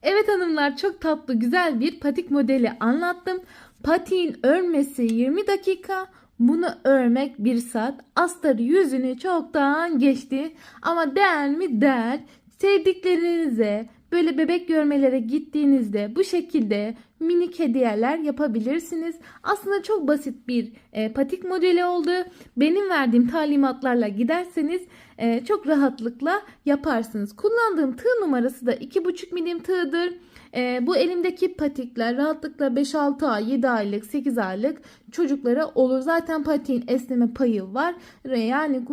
Evet hanımlar, çok tatlı güzel bir patik modeli anlattım. Patiğin örmesi 20 dakika. Bunu örmek 1 saat. Astarı yüzünü çoktan geçti. Ama değer mi? Değer. Sevdiklerinize böyle bebek görmelere gittiğinizde bu şekilde minik hediyeler yapabilirsiniz. Aslında çok basit bir patik modeli oldu. Benim verdiğim talimatlarla giderseniz çok rahatlıkla yaparsınız. Kullandığım tığ numarası da 2,5 milim tığdır. Bu elimdeki patikler rahatlıkla 5-6 ay, 7 aylık, 8 aylık çocuklara olur. Zaten patiğin esneme payı var. Yani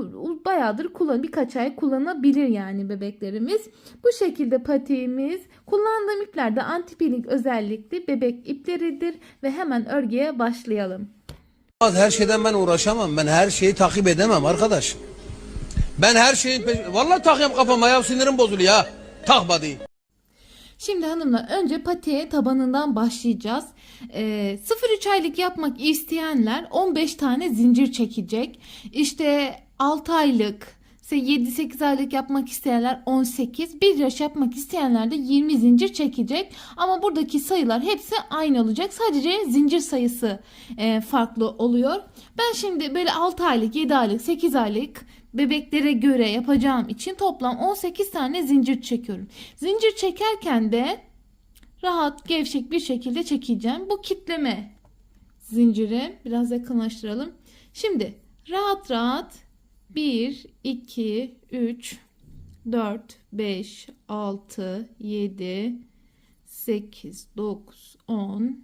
bayağıdır birkaç ay kullanabilir yani bebeklerimiz. Bu şekilde patiğimiz. Kullandığım ipler de anti-peeling özellikli bebek ipleridir ve hemen örgüye başlayalım. Her şeyden ben uğraşamam. Ben her şeyi takip edemem arkadaş. Ben her şeyin vallahi takayım kafama ya, sinirim bozuluyor ya. Takma değil. Şimdi hanımlar, önce patiğe tabanından başlayacağız. 0-3 aylık yapmak isteyenler 15 tane zincir çekecek. İşte 6 aylık, 7-8 aylık yapmak isteyenler 18, 1 yaş yapmak isteyenler de 20 zincir çekecek. Ama buradaki sayılar hepsi aynı olacak. Sadece zincir sayısı farklı oluyor. Ben şimdi böyle 6 aylık, 7 aylık, 8 aylık bebeklere göre yapacağım için toplam 18 tane zincir çekiyorum. Zincir çekerken de rahat, gevşek bir şekilde çekeceğim. Bu kitleme zinciri biraz yakınlaştıralım. Şimdi rahat rahat 1, 2, 3, 4, 5, 6, 7, 8, 9, 10,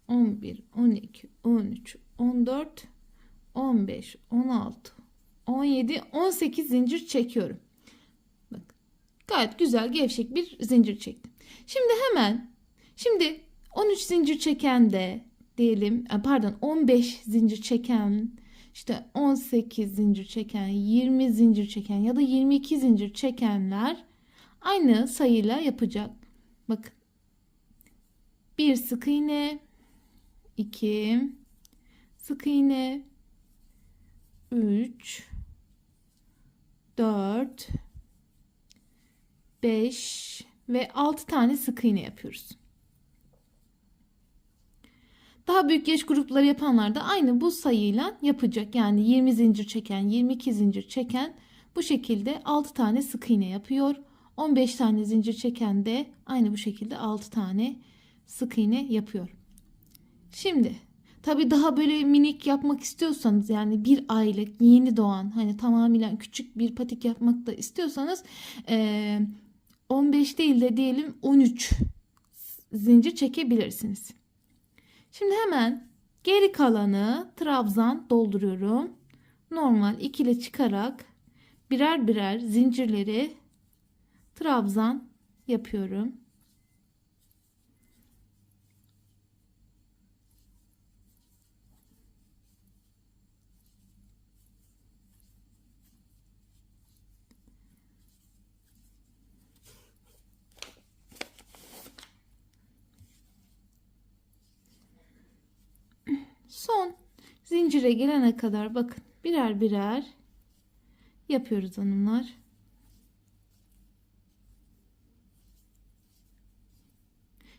11, 12, 13, 14, 15, 16, 17, 18 zincir çekiyorum. Bak, gayet güzel gevşek bir zincir çektim. Şimdi 13 zincir çeken de diyelim, pardon 15 zincir çeken, işte 18 zincir çeken, 20 zincir çeken ya da 22 zincir çekenler aynı sayıyla yapacak. Bakın, bir sık iğne, 2 sık iğne, 3, 4, 5 ve 6 tane sık iğne yapıyoruz. Daha büyük yaş grupları yapanlar da aynı bu sayıyla yapacak. Yani 20 zincir çeken, 22 zincir çeken bu şekilde 6 tane sık iğne yapıyor. 15 tane zincir çeken de aynı bu şekilde 6 tane sık iğne yapıyor. Şimdi tabii daha böyle minik yapmak istiyorsanız, yani 1 aylık yeni doğan, hani tamamen küçük bir patik yapmak da istiyorsanız 15 değil de diyelim 13 zincir çekebilirsiniz. Şimdi hemen geri kalanı trabzan dolduruyorum. Normal ikili çıkarak birer birer zincirleri trabzan yapıyorum. Son zincire gelene kadar bakın birer birer yapıyoruz hanımlar.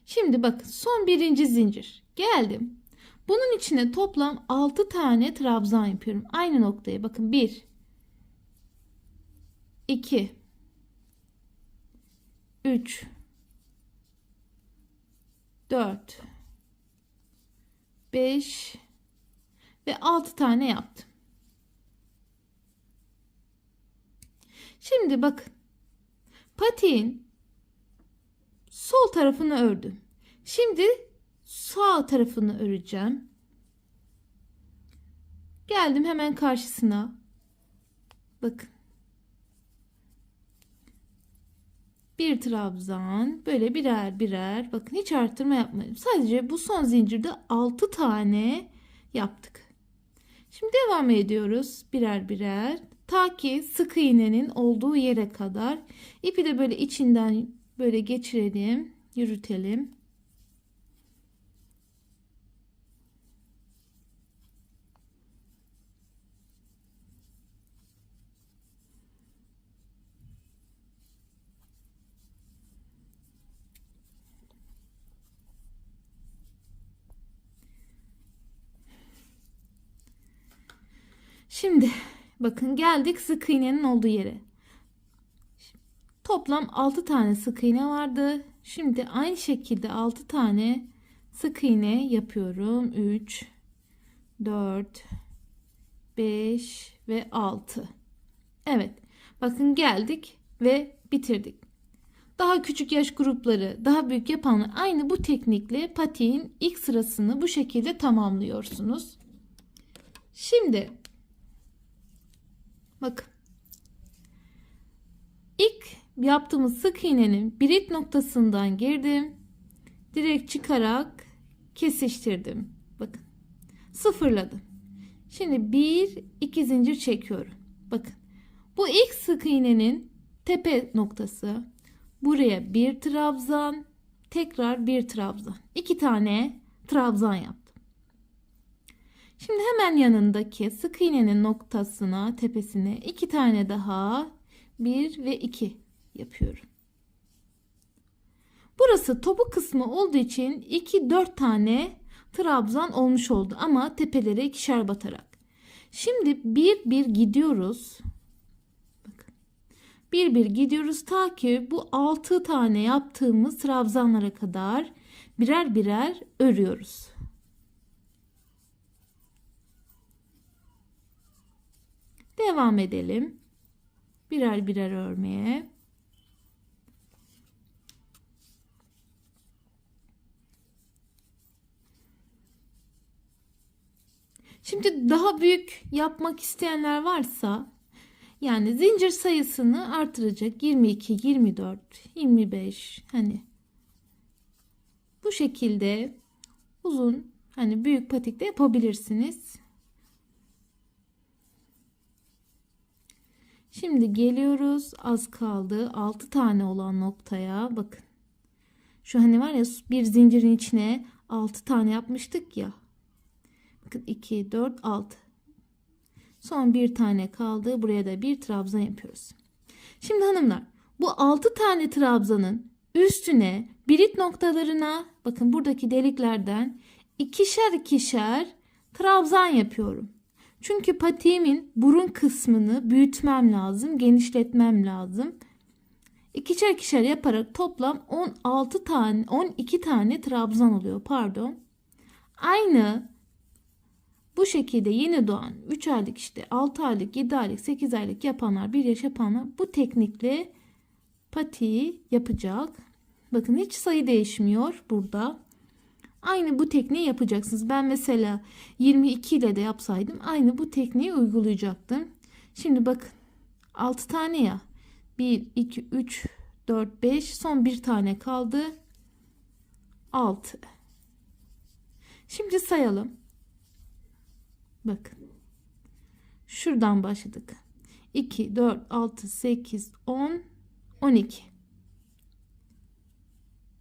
Şimdi bakın, son birinci zincir geldim. Bunun içine toplam 6 tane trabzan yapıyorum. Aynı noktaya bakın, 1, 2, 3, 4, 5 ve 6 tane yaptım. Şimdi bakın, patiğin sol tarafını ördüm. Şimdi sağ tarafını öreceğim. Geldim hemen karşısına. Bakın. Bir trabzan, böyle birer birer, bakın hiç artırma yapmadım. Sadece bu son zincirde 6 tane yaptık. Şimdi devam ediyoruz birer birer. Ta ki sık iğnenin olduğu yere kadar. İpi de böyle içinden böyle geçirelim, yürütelim. Şimdi bakın geldik sık iğnenin olduğu yere. Toplam 6 tane sık iğne vardı. Şimdi aynı şekilde 6 tane sık iğne yapıyorum. 3, 4, 5 ve 6. Evet. Bakın geldik ve bitirdik. Daha küçük yaş grupları, daha büyük yapanlar aynı bu teknikle patiğin ilk sırasını bu şekilde tamamlıyorsunuz. Şimdi bakın. İlk yaptığımız sık iğnenin birit noktasından girdim. Direkt çıkarak kesiştirdim. Bakın. Sıfırladım. Şimdi 1-2 zincir çekiyorum. Bakın. Bu ilk sık iğnenin tepe noktası. Buraya bir trabzan, tekrar bir trabzan. 2 tane trabzan yaptım. Şimdi hemen yanındaki sık iğnenin noktasına, tepesine 2 tane daha 1 ve 2 yapıyorum. Burası topu kısmı olduğu için 2-4 tane trabzan olmuş oldu ama tepelere ikişer batarak. Şimdi bir gidiyoruz. Bakın. Bir gidiyoruz ta ki bu 6 tane yaptığımız trabzanlara kadar birer birer örüyoruz. Devam edelim. Birer birer örmeye. Şimdi daha büyük yapmak isteyenler varsa yani zincir sayısını artıracak 22, 24, 25 hani bu şekilde uzun hani büyük patik de yapabilirsiniz. Şimdi geliyoruz. Az kaldı. 6 tane olan noktaya bakın. Şu hani var ya bir zincirin içine 6 tane yapmıştık ya. Bakın 2, 4, 6. Son bir tane kaldı. Buraya da bir trabzan yapıyoruz. Şimdi hanımlar bu 6 tane trabzanın üstüne birit noktalarına bakın buradaki deliklerden ikişer ikişer trabzan yapıyorum. Çünkü patiğimin burun kısmını büyütmem lazım, genişletmem lazım. İkişer ikişer yaparak toplam 16 tane, 12 tane trabzan oluyor, pardon. Aynı bu şekilde yeni doğan 3 aylık işte 6 aylık, 7 aylık, 8 aylık yapanlar, 1 yaş yapanlar bu teknikle patiği yapacak. Bakın hiç sayı değişmiyor burada. Aynı bu tekniği yapacaksınız. Ben mesela 22 ile de yapsaydım aynı bu tekniği uygulayacaktım. Şimdi bakın 6 tane ya. 1, 2, 3, 4, 5 son bir tane kaldı. 6. Şimdi sayalım. Bakın. Şuradan başladık. 2, 4, 6, 8, 10, 12.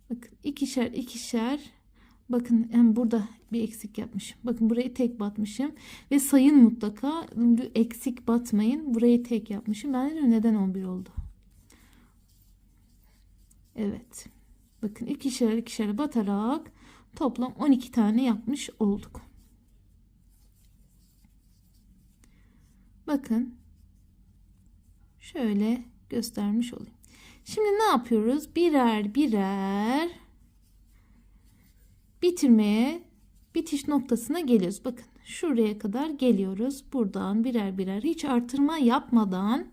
Bakın ikişer ikişer. Bakın yani burada bir eksik yapmışım. Bakın burayı tek batmışım. Ve sayın mutlaka eksik batmayın. Burayı tek yapmışım. Ben de neden 11 oldu? Evet. Bakın ikişer ikişer batarak toplam 12 tane yapmış olduk. Bakın. Şöyle göstermiş olayım. Şimdi ne yapıyoruz? Birer birer bitirmeye, bitiş noktasına geliyoruz. Bakın şuraya kadar geliyoruz. Buradan birer birer hiç artırma yapmadan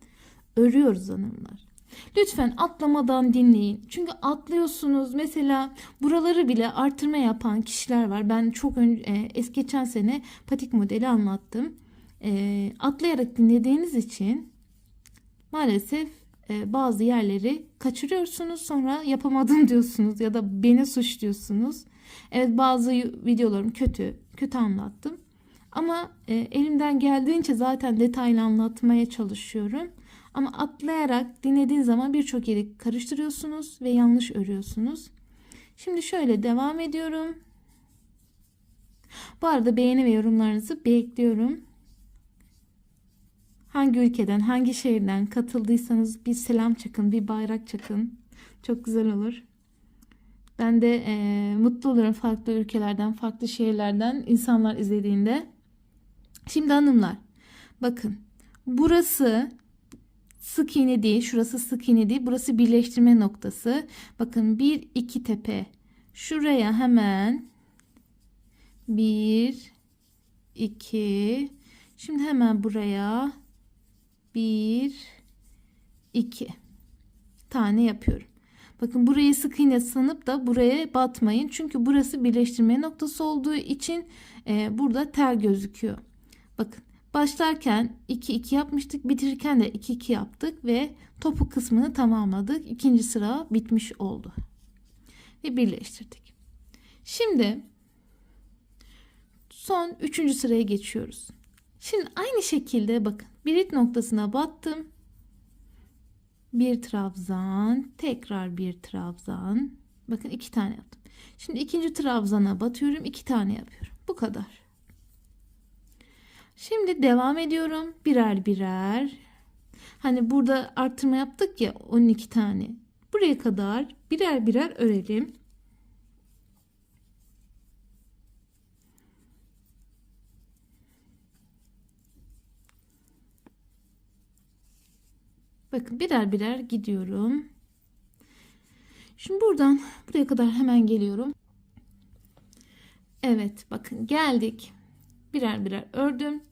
örüyoruz hanımlar. Lütfen atlamadan dinleyin. Çünkü atlıyorsunuz. Mesela buraları bile artırma yapan kişiler var. Ben çok geçen sene patik modeli anlattım. Atlayarak dinlediğiniz için maalesef bazı yerleri kaçırıyorsunuz, sonra yapamadım diyorsunuz ya da beni suçluyorsunuz. Evet, bazı videolarım kötü anlattım ama elimden geldiğince zaten detaylı anlatmaya çalışıyorum. Ama atlayarak dinlediğiniz zaman birçok yeri karıştırıyorsunuz ve yanlış örüyorsunuz. Şimdi şöyle devam ediyorum. Bu arada beğeni ve yorumlarınızı bekliyorum. Hangi ülkeden, hangi şehirden katıldıysanız bir selam çakın, bir bayrak çakın. Çok güzel olur. Ben de mutlu olurum farklı ülkelerden, farklı şehirlerden insanlar izlediğinde. Şimdi hanımlar, Bakın burası sık iğne değil, şurası sık iğne değil, burası birleştirme noktası. Bakın 1 2 tepe. Şuraya hemen 1 2. Şimdi hemen buraya 1 2 tane yapıyorum. Bakın burayı sık iğne sanıp da buraya batmayın. Çünkü burası birleştirme noktası olduğu için burada tel gözüküyor. Bakın başlarken 2 2 yapmıştık. Bitirirken de 2 2 yaptık ve topuk kısmını tamamladık. İkinci sıra bitmiş oldu. Ve birleştirdik. Şimdi son 3. sıraya geçiyoruz. Şimdi aynı şekilde bakın birit noktasına battım. Bir trabzan, tekrar bir trabzan. Bakın 2 tane yaptım. Şimdi ikinci trabzana batıyorum, 2 tane yapıyorum. Bu kadar. Şimdi devam ediyorum. Birer birer. Hani burada artırma yaptık ya 12 tane. Buraya kadar birer birer örelim. Bakın birer birer gidiyorum. Şimdi buradan buraya kadar hemen geliyorum. Evet bakın geldik. Birer birer ördüm.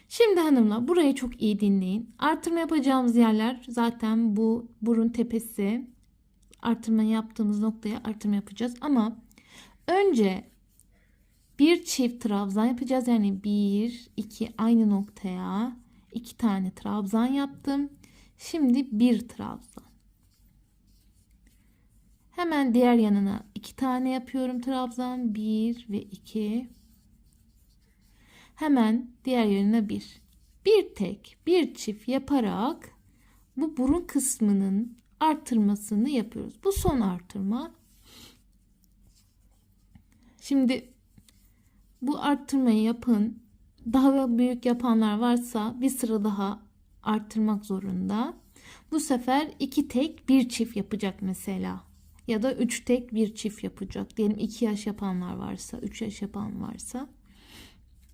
Şimdi hanımlar burayı çok iyi dinleyin. Artırma yapacağımız yerler zaten bu burun tepesi. Artırma yaptığımız noktaya artırma yapacağız. Ama önce bir çift trabzan yapacağız. Yani 1 2 aynı noktaya 2 tane trabzan yaptım. Şimdi bir trabzan. Hemen diğer yanına 2 tane yapıyorum trabzan. 1 ve 2. Hemen diğer yanına 1. Bir tek bir çift yaparak bu burun kısmının artırmasını yapıyoruz. Bu son artırma. Şimdi bu arttırmayı yapın. Daha büyük yapanlar varsa bir sıra daha arttırmak zorunda. Bu sefer 2 tek bir çift yapacak mesela. Ya da 3 tek bir çift yapacak. Diyelim 2 yaş yapanlar varsa, 3 yaş yapan varsa.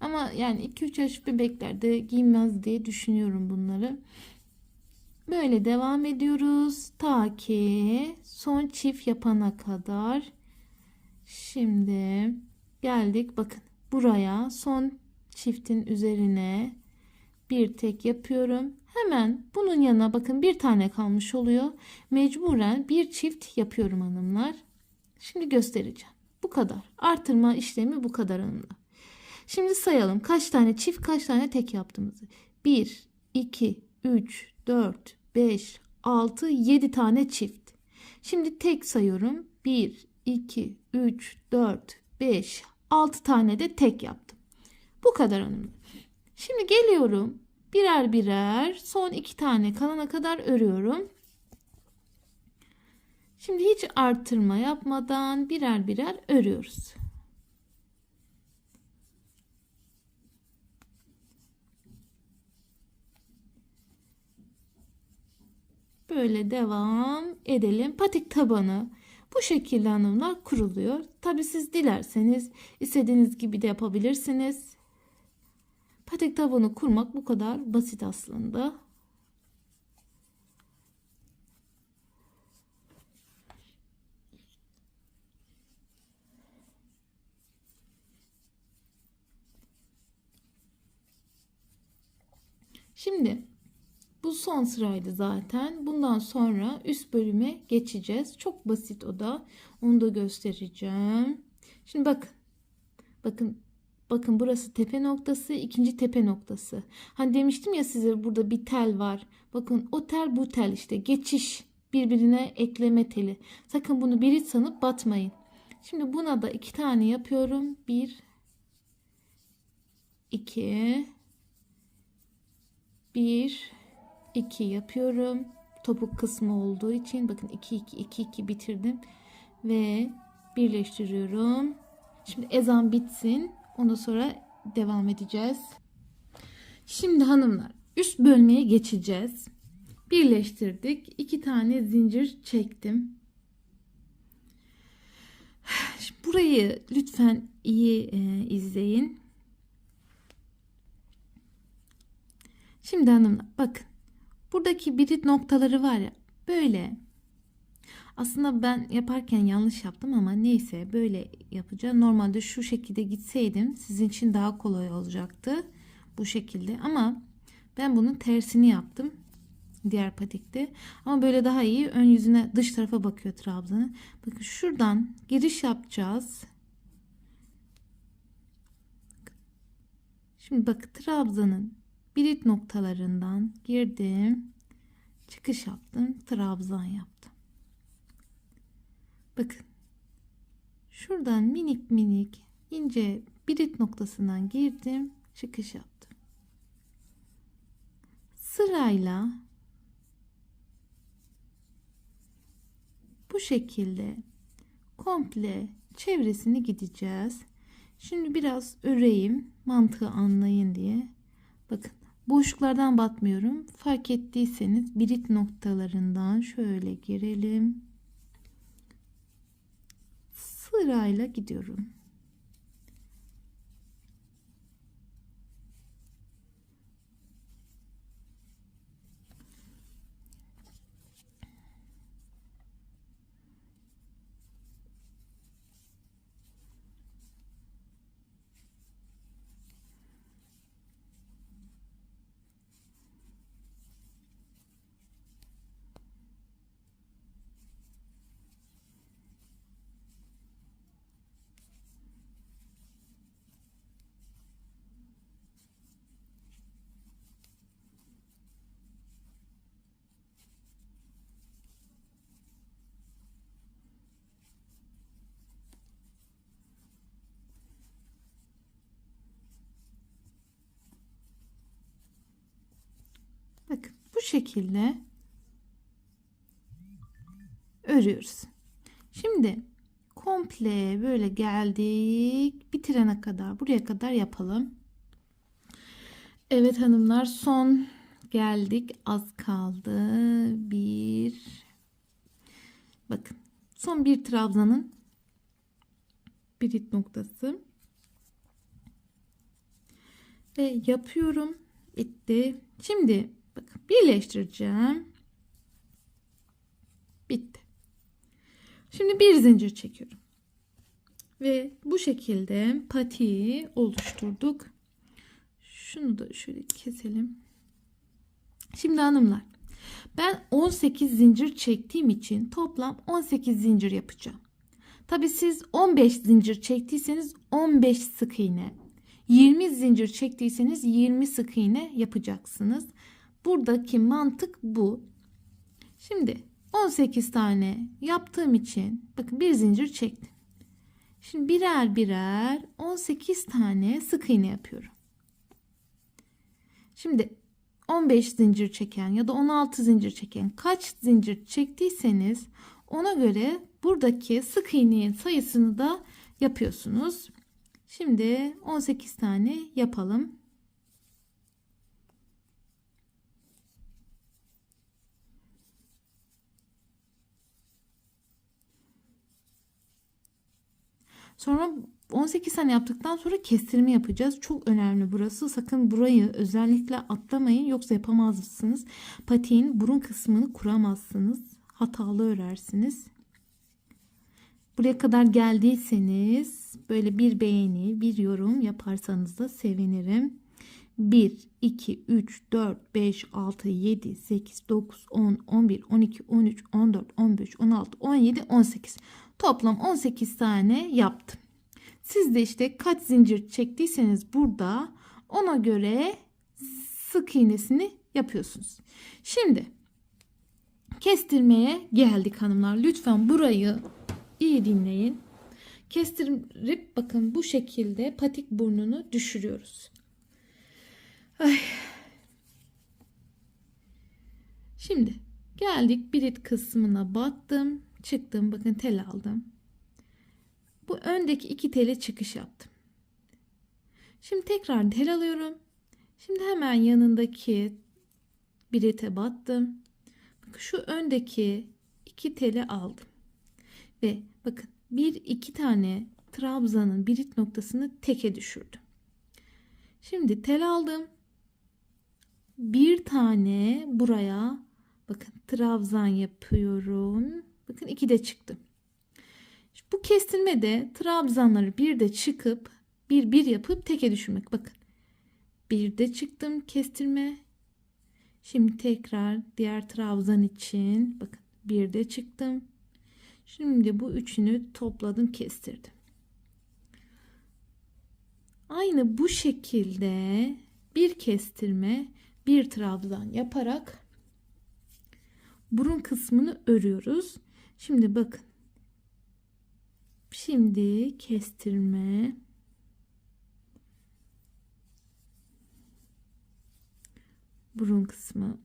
Ama yani 2-3 yaş bebekler de giymez diye düşünüyorum bunları. Böyle devam ediyoruz. Ta ki son çift yapana kadar. Şimdi geldik. Bakın buraya son çiftin üzerine bir tek yapıyorum. Hemen bunun yanına bakın bir tane kalmış oluyor. Mecburen bir çift yapıyorum hanımlar. Şimdi göstereceğim. Bu kadar. Artırma işlemi bu kadar hanımlar. Şimdi sayalım kaç tane çift kaç tane tek yaptığımızı. 1, 2, 3, 4, 5, 6, 7 tane çift. Şimdi tek sayıyorum. 1, 2, 3, 4, 5, 6 tane de tek yaptım. Bu kadar hanımlar. Şimdi geliyorum. Birer birer son 2 tane kalana kadar örüyorum. Şimdi hiç artırma yapmadan birer birer örüyoruz. Böyle devam edelim. Patik tabanı bu şekilde hanımlar kuruluyor. Tabi siz dilerseniz istediğiniz gibi de yapabilirsiniz. Patik tabanı kurmak bu kadar basit aslında. Şimdi bu son sıraydı zaten. Bundan sonra üst bölüme geçeceğiz. Çok basit o da. Onu da göstereceğim. Şimdi bakın. Bakın burası tepe noktası, ikinci tepe noktası. Hani demiştim ya size burada bir tel var. Bakın o tel bu tel işte. Geçiş birbirine ekleme teli. Sakın bunu birit sanıp batmayın. Şimdi buna da 2 tane yapıyorum. 1 2 1 2 yapıyorum. Topuk kısmı olduğu için bakın 2 2 2 2 bitirdim ve birleştiriyorum. Şimdi ezan bitsin. Ondan sonra devam edeceğiz. Şimdi hanımlar üst bölmeye geçeceğiz. Birleştirdik. 2 tane zincir çektim. Şimdi burayı lütfen iyi izleyin. Şimdi hanımlar bakın. Buradaki birit noktaları var ya, böyle. Aslında ben yaparken yanlış yaptım ama neyse, böyle yapacağım. Normalde şu şekilde gitseydim sizin için daha kolay olacaktı. Bu şekilde, ama ben bunun tersini yaptım. Diğer patikte. Ama böyle daha iyi. Ön yüzüne, dış tarafa bakıyor trabzanı. Bakın şuradan giriş yapacağız. Şimdi bak, trabzanın birit noktalarından girdim. Çıkış yaptım. Trabzan yaptım. Bakın. Şuradan minik minik ince birit noktasından girdim. Çıkış yaptım. Sırayla bu şekilde komple çevresini gideceğiz. Şimdi biraz öreyim, mantığı anlayın diye. Bakın, boşluklardan batmıyorum. Fark ettiyseniz birit noktalarından şöyle girelim. Sırayla gidiyorum. Bakın bu şekilde örüyoruz. Şimdi komple böyle geldik. Bitirene kadar, buraya kadar yapalım. Evet hanımlar, son geldik. Az kaldı. Bir. Bakın. Son bir trabzanın birit noktası. Ve yapıyorum. Bitti. Şimdi bakın, birleştireceğim. Bitti. Şimdi bir zincir çekiyorum. Ve bu şekilde patiği oluşturduk. Şunu da şöyle keselim. Şimdi hanımlar, ben 18 zincir çektiğim için toplam 18 zincir yapacağım. Tabi siz 15 zincir çektiyseniz 15 sık iğne, 20 zincir çektiyseniz 20 sık iğne yapacaksınız. Buradaki mantık bu. Şimdi 18 tane yaptığım için bakın, bir zincir çektim. Şimdi birer birer 18 tane sık iğne yapıyorum. Şimdi 15 zincir çeken ya da 16 zincir çeken, kaç zincir çektiyseniz ona göre buradaki sık iğnenin sayısını da yapıyorsunuz. Şimdi 18 tane yapalım. Sonra 18 tane yaptıktan sonra kestirme yapacağız. Çok önemli burası. Sakın burayı özellikle atlamayın. Yoksa yapamazsınız. Patiğin burun kısmını kuramazsınız. Hatalı örersiniz. Buraya kadar geldiyseniz böyle bir beğeni, bir yorum yaparsanız da sevinirim. 1, 2, 3, 4, 5, 6, 7, 8, 9, 10, 11, 12, 13, 14, 15, 16, 17, 18. Toplam 18 tane yaptım. Siz de işte kaç zincir çektiyseniz burada ona göre sık iğnesini yapıyorsunuz. Şimdi kestirmeye geldik hanımlar. Lütfen burayı iyi dinleyin. Kestirip bakın, bu şekilde patik burnunu düşürüyoruz. Ay. Şimdi geldik birit kısmına, battım, çıktım. Bakın, tel aldım. Bu öndeki iki tele çıkış yaptım. Şimdi tekrar tel alıyorum. Şimdi hemen yanındaki birite battım. Bakın, şu öndeki iki teli aldım. Ve bakın, bir iki tane trabzanın birit noktasını teke düşürdüm. Şimdi tel aldım. bir tane buraya bakın trabzan yapıyorum. Bakın 2 de çıktı. Bu kestirmede trabzanları bir de çıkıp bir yapıp teke düşürmek. Bakın bir de çıktım kestirme. Şimdi tekrar diğer trabzan için bakın bir de çıktım. Şimdi bu üçünü topladım, kestirdim. Aynı bu şekilde bir kestirme, bir trabzan yaparak burun kısmını örüyoruz. Şimdi bakın. Şimdi kestirme, burun kısmı.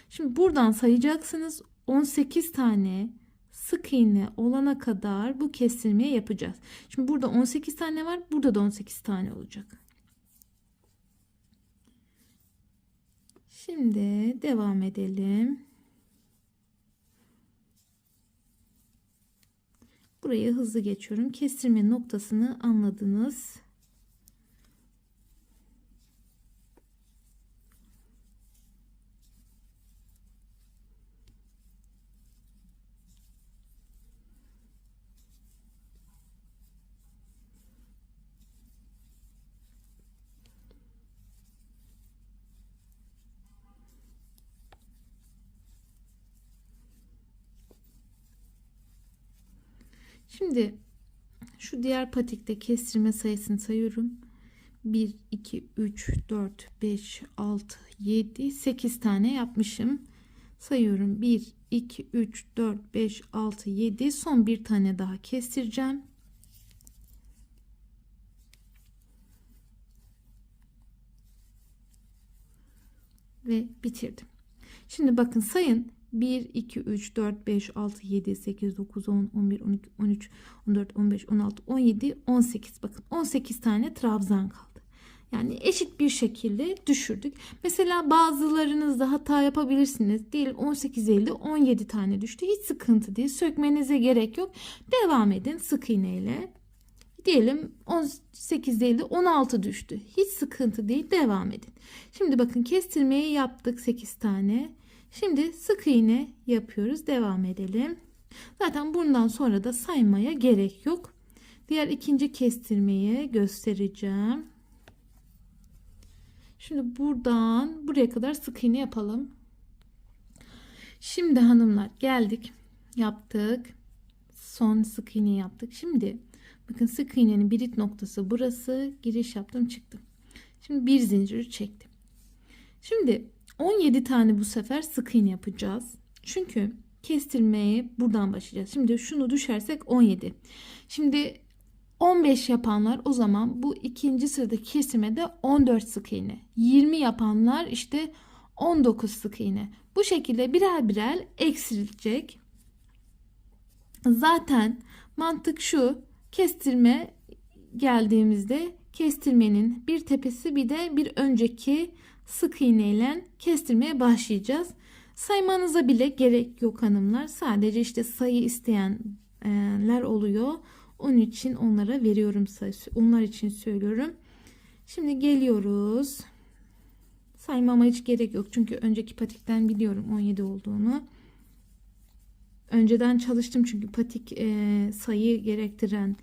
Şimdi buradan sayacaksınız. 18 tane sık iğne olana kadar bu kestirmeyi yapacağız. Şimdi burada 18 tane var. Burada da 18 tane olacak. Şimdi devam edelim. Burayı hızlı geçiyorum. Kestirme noktasını anladınız. Şimdi şu diğer patikte kestirme sayısını sayıyorum. 1, 2, 3, 4, 5, 6, 7, 8 tane yapmışım. Sayıyorum. 1, 2, 3, 4, 5, 6, 7. Son bir tane daha kestireceğim. Ve bitirdim. Şimdi bakın sayın. 1, 2, 3, 4, 5, 6, 7, 8, 9, 10, 11, 12, 13, 14, 15, 16, 17, 18. Bakın 18 tane trabzan kaldı. Yani eşit bir şekilde düşürdük. Mesela bazılarınızda hata yapabilirsiniz. Diyelim 18 değil de 17 tane düştü. Hiç sıkıntı değil. Sökmenize gerek yok. Devam edin sık iğneyle. Diyelim 18 değil de 16 düştü. Hiç sıkıntı değil. Devam edin. Şimdi bakın kestirmeyi yaptık 8 tane. Şimdi sık iğne yapıyoruz. Devam edelim. Zaten bundan sonra da saymaya gerek yok. Diğer ikinci kestirmeyi göstereceğim. Şimdi buradan buraya kadar sık iğne yapalım. Şimdi hanımlar geldik. Yaptık. Son sık iğne yaptık. Şimdi bakın sık iğnenin birit noktası burası. Giriş yaptım, çıktım. Şimdi bir zincir çektim. Şimdi 17 tane bu sefer sık iğne yapacağız. Çünkü kestirmeye buradan başlayacağız. Şimdi şunu düşersek 17. Şimdi 15 yapanlar o zaman bu ikinci sıradaki kesirmede 14 sık iğne. 20 yapanlar işte 19 sık iğne. Bu şekilde birer birer eksilecek. Zaten mantık şu: kestirme geldiğimizde kestirmenin bir tepesi bir de bir önceki sık iğne ile kestirmeye başlayacağız. Saymanıza bile gerek yok hanımlar. Sadece işte sayı isteyenler oluyor. Onun için onlara veriyorum sayısı. Onlar için söylüyorum. Şimdi geliyoruz. Saymama hiç gerek yok. Çünkü önceki patikten biliyorum 17 olduğunu. Önceden çalıştım çünkü patik sayı gerektiren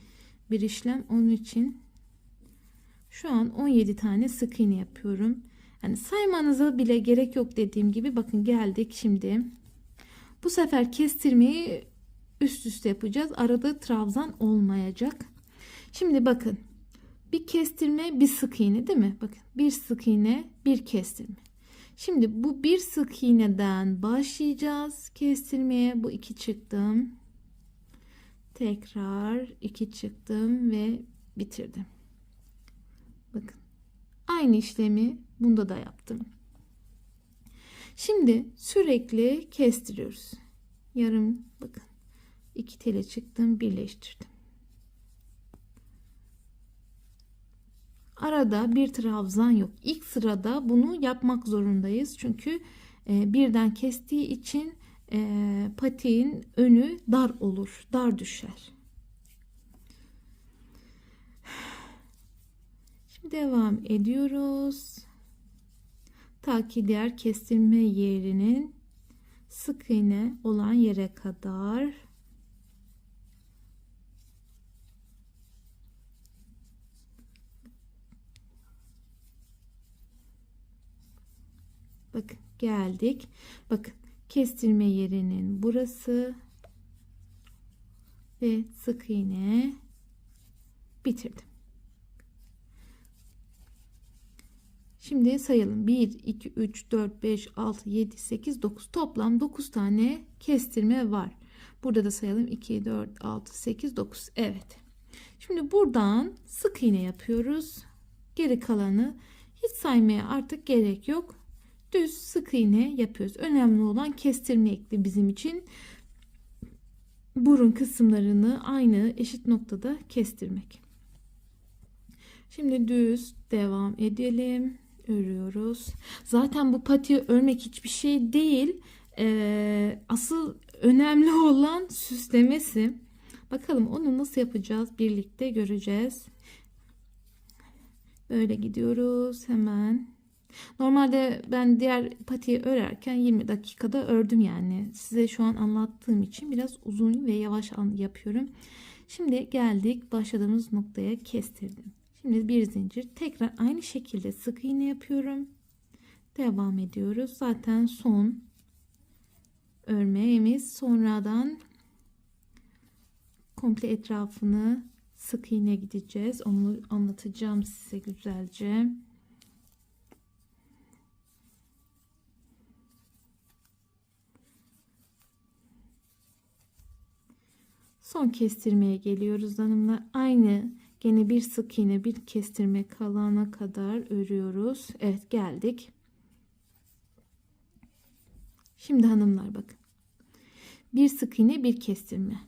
bir işlem. Onun için şu an 17 tane sık iğne yapıyorum. Yani saymanıza bile gerek yok dediğim gibi. Bakın geldik şimdi. Bu sefer kestirmeyi üst üste yapacağız. Arada trabzan olmayacak. Şimdi bakın. Bir kestirme, bir sık iğne değil mi? Bakın bir sık iğne, bir kestirme. Şimdi bu bir sık iğneden başlayacağız kestirmeye. Bu 2 çıktım. Tekrar 2 çıktım ve bitirdim. Bakın. Aynı işlemi bunda da yaptım. Şimdi sürekli kestiriyoruz. Yarım bakın. 2 tele çıktım, birleştirdim. Arada bir trabzan yok. İlk sırada bunu yapmak zorundayız. Çünkü birden kestiği için patiğin önü dar olur. Dar düşer. Şimdi devam ediyoruz. Ta ki diğer kestirme yerinin sık iğne olan yere kadar. Bakın geldik. Bakın kestirme yerinin burası ve sık iğne bitirdim. Şimdi sayalım. 1, 2, 3, 4, 5, 6, 7, 8, 9. Toplam 9 tane kestirme var. Burada da sayalım. 2, 4, 6, 8, 9. Evet. Şimdi buradan sık iğne yapıyoruz. Geri kalanı hiç saymaya artık gerek yok. Düz sık iğne yapıyoruz. Önemli olan kestirmekti bizim için. Burun kısımlarını aynı eşit noktada kestirmek. Şimdi düz devam edelim. Örüyoruz. Zaten bu patiyi örmek hiçbir şey değil. Asıl önemli olan süslemesi. Bakalım onu nasıl yapacağız? Birlikte göreceğiz. Böyle gidiyoruz hemen. Normalde ben diğer patiyi örerken 20 dakikada ördüm yani. Size şu an anlattığım için biraz uzun ve yavaş yapıyorum. Şimdi geldik başladığımız noktaya, kestirdim. Şimdi bir zincir, tekrar aynı şekilde sık iğne yapıyorum. Devam ediyoruz. Zaten son örmemiz, sonradan komple etrafını sık iğne gideceğiz. Onu anlatacağım size güzelce. Son kestirmeye geliyoruz hanımlar. Aynı gene bir sık iğne, bir kestirme kalana kadar örüyoruz. Evet geldik. Şimdi hanımlar bakın. Bir sık iğne, bir kestirme.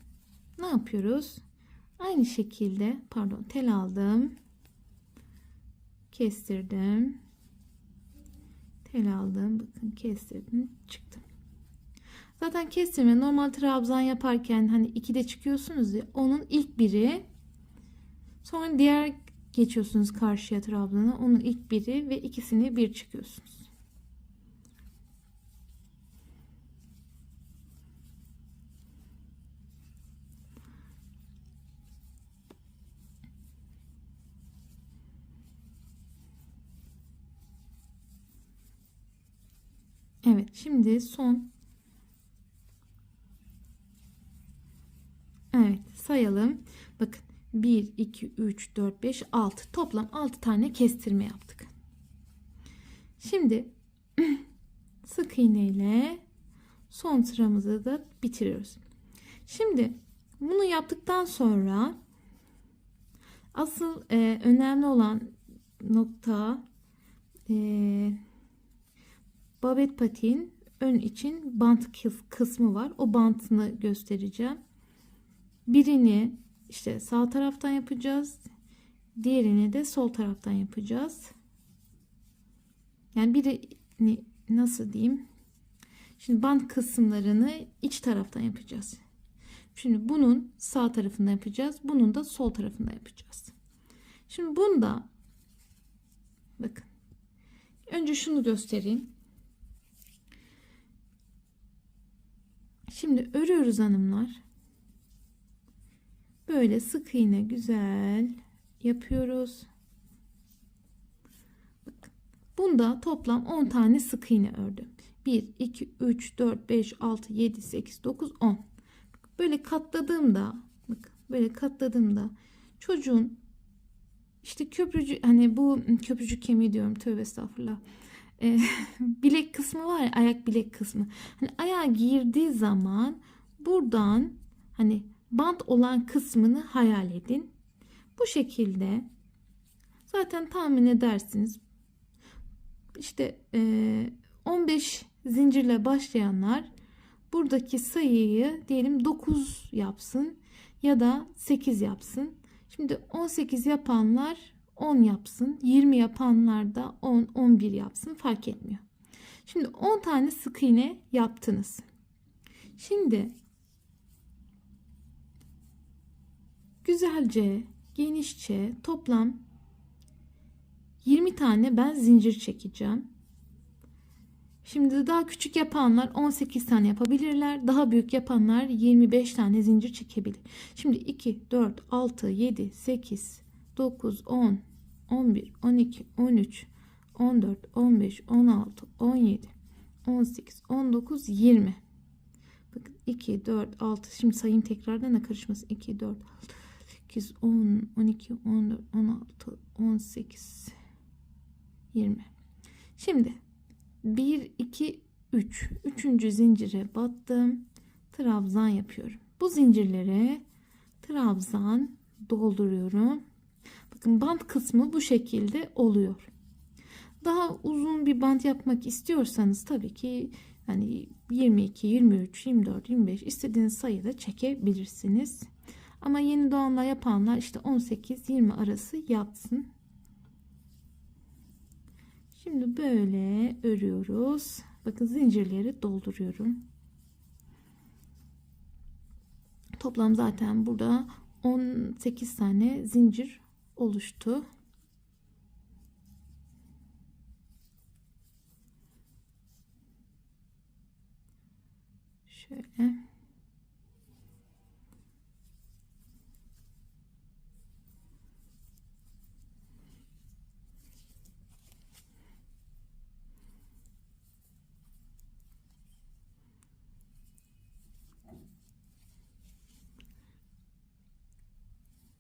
Ne yapıyoruz? Aynı şekilde tel aldım. Kestirdim. Tel aldım. Bakın kestirdim. Çıktım. Zaten kestirme normal trabzan yaparken hani 2'de çıkıyorsunuz ya, onun ilk biri, sonra diğer geçiyorsunuz karşıya trabzana, onun ilk biri ve ikisini bir çıkıyorsunuz. Evet, şimdi son. Evet, sayalım. Bakın 1, 2, 3, 4, 5, 6. Toplam 6 tane kestirme yaptık. Şimdi sık iğne ile son sıramızı da bitiriyoruz. Şimdi bunu yaptıktan sonra asıl önemli olan nokta, babet patiğin ön için bant kısmı var. O bantını göstereceğim. Birini işte sağ taraftan yapacağız. Diğerini de sol taraftan yapacağız. Yani birini nasıl diyeyim? Şimdi bant kısımlarını iç taraftan yapacağız. Şimdi bunun sağ tarafında yapacağız. Bunun da sol tarafında yapacağız. Şimdi bunda bakın. Önce şunu göstereyim. Şimdi örüyoruz hanımlar. Böyle sık iğne güzel yapıyoruz. Bakın. Bunda toplam 10 tane sık iğne ördüm. 1, 2, 3, 4, 5, 6, 7, 8, 9, 10. Böyle katladığımda, bakın böyle katladığımda çocuğun işte köprücük, hani bu köprücük kemiği diyorum, tövbe estağfurullah. Bilek kısmı var ya, ayak bilek kısmı. Hani ayağa girdiği zaman buradan hani bant olan kısmını hayal edin. Bu şekilde zaten tahmin edersiniz. İşte 15 zincirle başlayanlar buradaki sayıyı diyelim 9 yapsın ya da 8 yapsın. Şimdi 18 yapanlar 10 yapsın. 20 yapanlar da 10, 11 yapsın. Fark etmiyor. Şimdi 10 tane sık iğne yaptınız. Şimdi güzelce, genişçe toplam 20 tane ben zincir çekeceğim. Şimdi daha küçük yapanlar 18 tane yapabilirler. Daha büyük yapanlar 25 tane zincir çekebilir. Şimdi 2, 4, 6, 7, 8, 9, 10, 11, 12, 13, 14, 15, 16, 17, 18, 19, 20. Bakın 2, 4, 6. Şimdi sayayım tekrardan da karışmasın. 2, 4, 6, 8, 10, 12, 14, 16, 18, 20. Şimdi 1, 2, 3. Üçüncü zincire battım. Trabzan yapıyorum. Bu zincirlere trabzan dolduruyorum. Bakın bant kısmı bu şekilde oluyor. Daha uzun bir bant yapmak istiyorsanız tabii ki hani 22, 23, 24, 25 istediğiniz sayıda çekebilirsiniz. Ama yeni doğanla yapanlar işte 18-20 arası yapsın. Şimdi böyle örüyoruz. Bakın zincirleri dolduruyorum. Toplam zaten burada 18 tane zincir oluştu. Şöyle.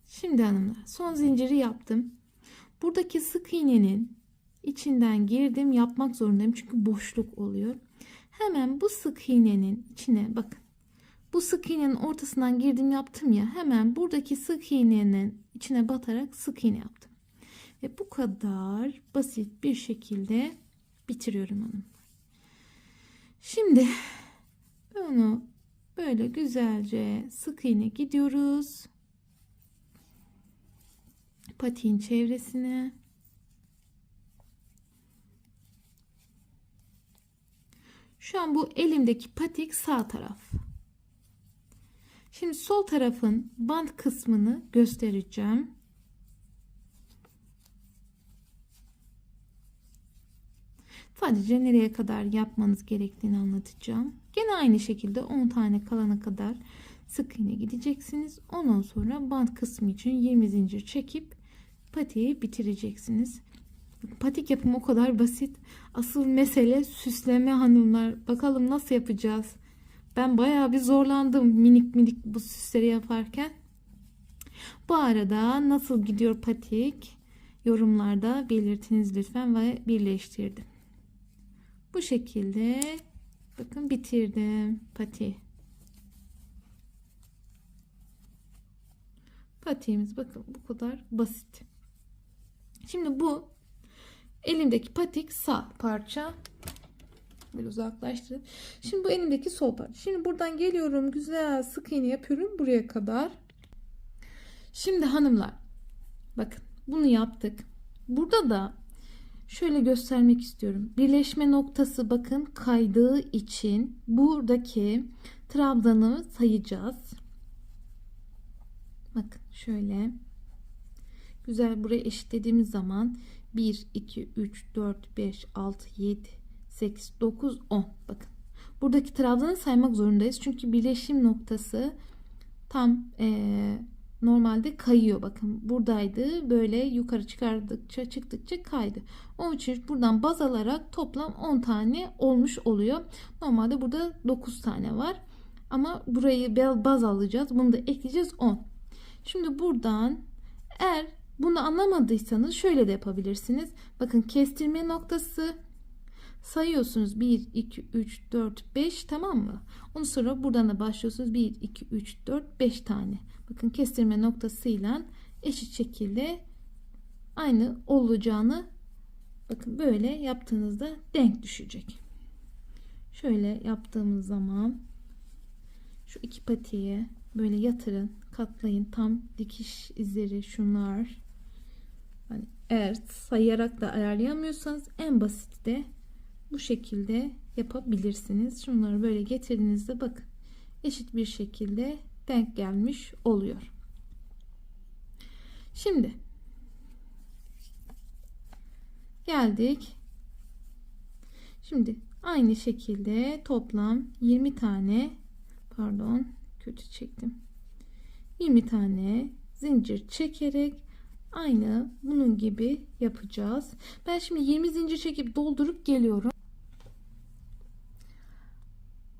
Şimdi hanımlar son zinciri yaptım. Buradaki sık iğnenin içinden girdim, yapmak zorundayım çünkü boşluk oluyor. Hemen bu sık iğnenin içine bakın. Bu sık iğnenin ortasından girdim yaptım ya, hemen buradaki sık iğnenin içine batarak sık iğne yaptım. Ve bu kadar basit bir şekilde bitiriyorum hanım. Şimdi bunu böyle güzelce sık iğne gidiyoruz. Patiğin çevresine. Şu an bu elimdeki patik sağ taraf. Şimdi sol tarafın bant kısmını göstereceğim. Sadece nereye kadar yapmanız gerektiğini anlatacağım. Gene aynı şekilde 10 tane kalana kadar sık iğne gideceksiniz. Ondan sonra bant kısmı için 20 zincir çekip patiği bitireceksiniz. Patik yapımı o kadar basit. Asıl mesele süsleme hanımlar. Bakalım nasıl yapacağız? Ben bayağı bir zorlandım minik minik bu süsleri yaparken. Bu arada nasıl gidiyor patik? Yorumlarda belirtiniz lütfen ve birleştirdim. Bu şekilde bakın bitirdim patiği. Patiğimiz bakın bu kadar basit. Şimdi bu elimdeki patik sağ parça. Böyle uzaklaştırdım. Şimdi bu elimdeki sol parça. Şimdi buradan geliyorum, güzel sık iğne yapıyorum buraya kadar. Şimdi hanımlar bakın bunu yaptık. Burada da şöyle göstermek istiyorum. Birleşme noktası bakın kaydığı için buradaki trabzanı sayacağız. Bakın şöyle güzel buraya eşitlediğimiz zaman 1, 2, 3, 4, 5, 6, 7, 8, 9, 10. Bakın buradaki trabzanı saymak zorundayız. Çünkü birleşim noktası tam normalde kayıyor. Bakın buradaydı. Böyle yukarı çıktıkça kaydı. Onun için buradan baz alarak toplam 10 tane olmuş oluyor. Normalde burada 9 tane var. Ama burayı baz alacağız. Bunu da ekleyeceğiz 10. Şimdi buradan eğer bunu anlamadıysanız şöyle de yapabilirsiniz. Bakın kestirme noktası sayıyorsunuz 1, 2, 3, 4, 5 tamam mı? Ondan sonra buradan da başlıyorsunuz 1, 2, 3, 4, 5 tane. Bakın kestirme noktasıyla eşit şekilde aynı olacağını bakın böyle yaptığınızda denk düşecek. Şöyle yaptığımız zaman şu iki patiği böyle yatırın, katlayın, tam dikiş izleri şunlar. Hani eğer sayarak da ayarlayamıyorsanız en basit de bu şekilde yapabilirsiniz. Şunları böyle getirdiğinizde bakın eşit bir şekilde denk gelmiş oluyor. Şimdi geldik. Şimdi Aynı şekilde toplam 20 tane, pardon kötü çektim. 20 tane zincir çekerek aynı bunun gibi yapacağız. Ben şimdi 20 zincir çekip doldurup geliyorum.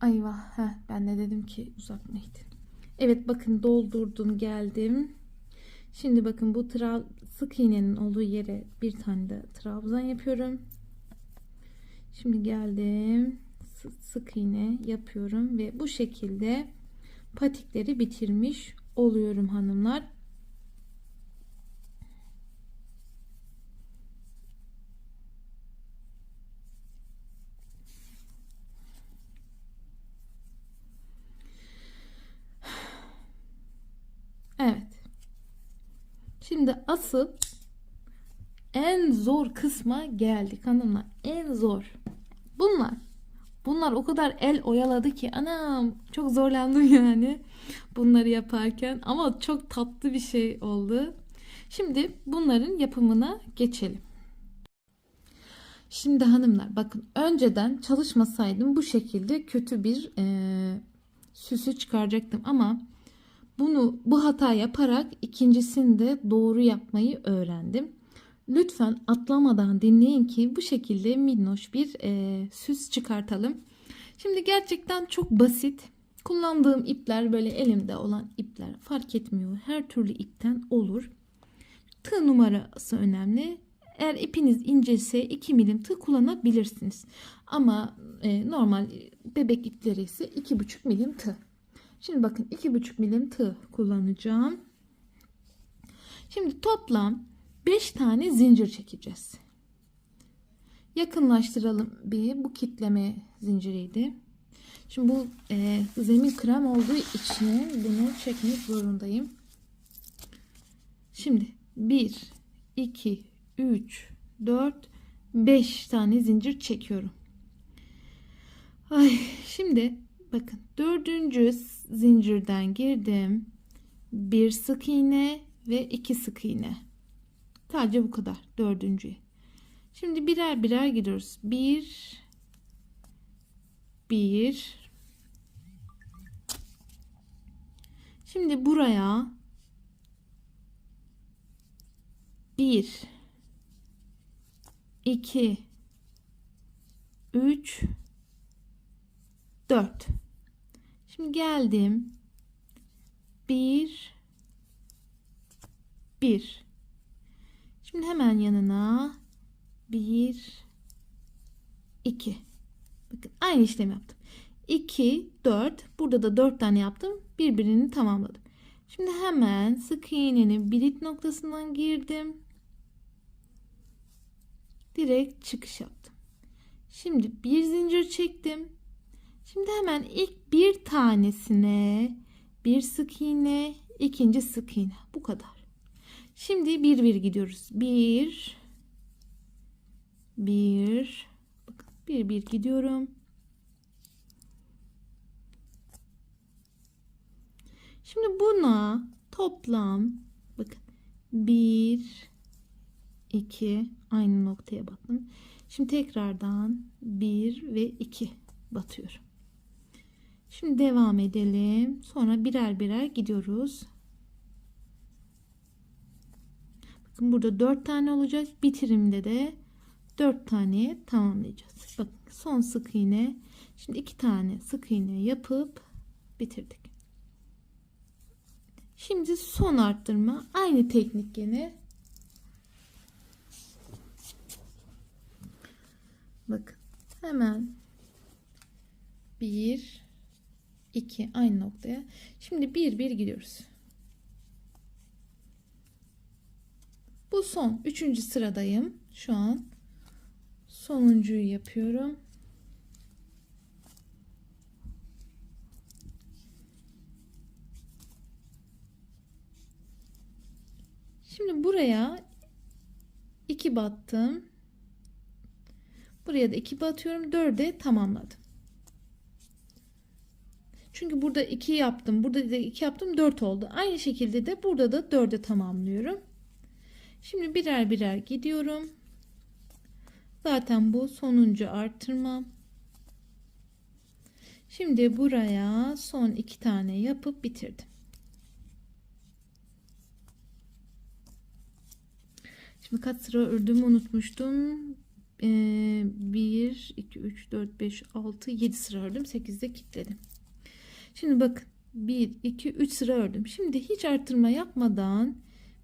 Ayvah, ben de dedim ki uzatmaydı. Evet, bakın doldurdum, geldim. Şimdi bakın bu sık iğnenin olduğu yere bir tane de trabzan yapıyorum. Şimdi geldim, sık iğne yapıyorum ve bu şekilde patikleri bitirmiş oluyorum hanımlar. Evet. Şimdi asıl en zor kısma geldik hanımlar. En zor. Bunlar o kadar el oyaladı ki anam, çok zorlandım yani bunları yaparken, ama çok tatlı bir şey oldu. Şimdi bunların yapımına geçelim. Şimdi hanımlar bakın, önceden çalışmasaydım bu şekilde kötü bir süsü çıkaracaktım, ama bu hata yaparak ikincisini de doğru yapmayı öğrendim. Lütfen atlamadan dinleyin ki bu şekilde minnoş bir süs çıkartalım. Şimdi gerçekten çok basit. Kullandığım ipler böyle elimde olan ipler, fark etmiyor. Her türlü ipten olur. Tığ numarası önemli. Eğer ipiniz incelse 2 milim tığ kullanabilirsiniz. Ama normal bebek ipleri ise 2,5 milim tığ. Şimdi bakın 2,5 milim tığ kullanacağım. Şimdi toplam 5 tane zincir çekeceğiz. Yakınlaştıralım bir. Bu kitleme zinciriydi. Şimdi bu zemin krem olduğu için bunu çekmek zorundayım. Şimdi 1, 2, 3, 4, 5 tane zincir çekiyorum. Şimdi bakın 4. zincirden girdim. 1 sık iğne ve 2 sık iğne. Sadece bu kadar, 4. Şimdi birer birer gidiyoruz. 1. Şimdi buraya 1, 2, 3, 4. Şimdi geldim. 1. Şimdi hemen yanına 1, 2. Bakın aynı işlemi yaptım. 2, 4. Burada da 4 tane yaptım. Birbirini tamamladım. Şimdi hemen sık iğnenin birit noktasından girdim. Direkt çıkış yaptım. Şimdi bir zincir çektim. Şimdi hemen ilk bir tanesine bir sık iğne, ikinci sık iğne. Bu kadar. Şimdi bir gidiyoruz. 1, bakın bir gidiyorum. Şimdi buna toplam bakın 1, 2 aynı noktaya battım. Şimdi tekrardan 1 ve 2 batıyorum. Şimdi devam edelim. Sonra birer birer gidiyoruz. Bakın burada 4 tane olacak. Bitirimde de 4 taneye tamamlayacağız. Bakın son sık iğne. Şimdi 2 tane sık iğne yapıp bitirdik. Şimdi son arttırma. Aynı teknik yine. Bakın hemen 1, 2 aynı noktaya. Şimdi bir gidiyoruz. Bu son 3. sıradayım. Şu an sonuncuyu yapıyorum. Şimdi buraya 2 battım. Buraya da 2 batıyorum. 4'e tamamladım. Çünkü burada 2 yaptım. Burada da 2 yaptım. 4 oldu. Aynı şekilde de burada da 4'e tamamlıyorum. Şimdi birer birer gidiyorum. Zaten bu sonuncu artırmam. Şimdi buraya son 2 tane yapıp bitirdim. Şimdi kaç sıra ördüğümü unutmuştum. 1, 2, 3, 4, 5, 6, 7 sıra ördüm. 8'de kilitledim. Şimdi bakın 1, 2, 3 sıra ördüm. Şimdi hiç artırma yapmadan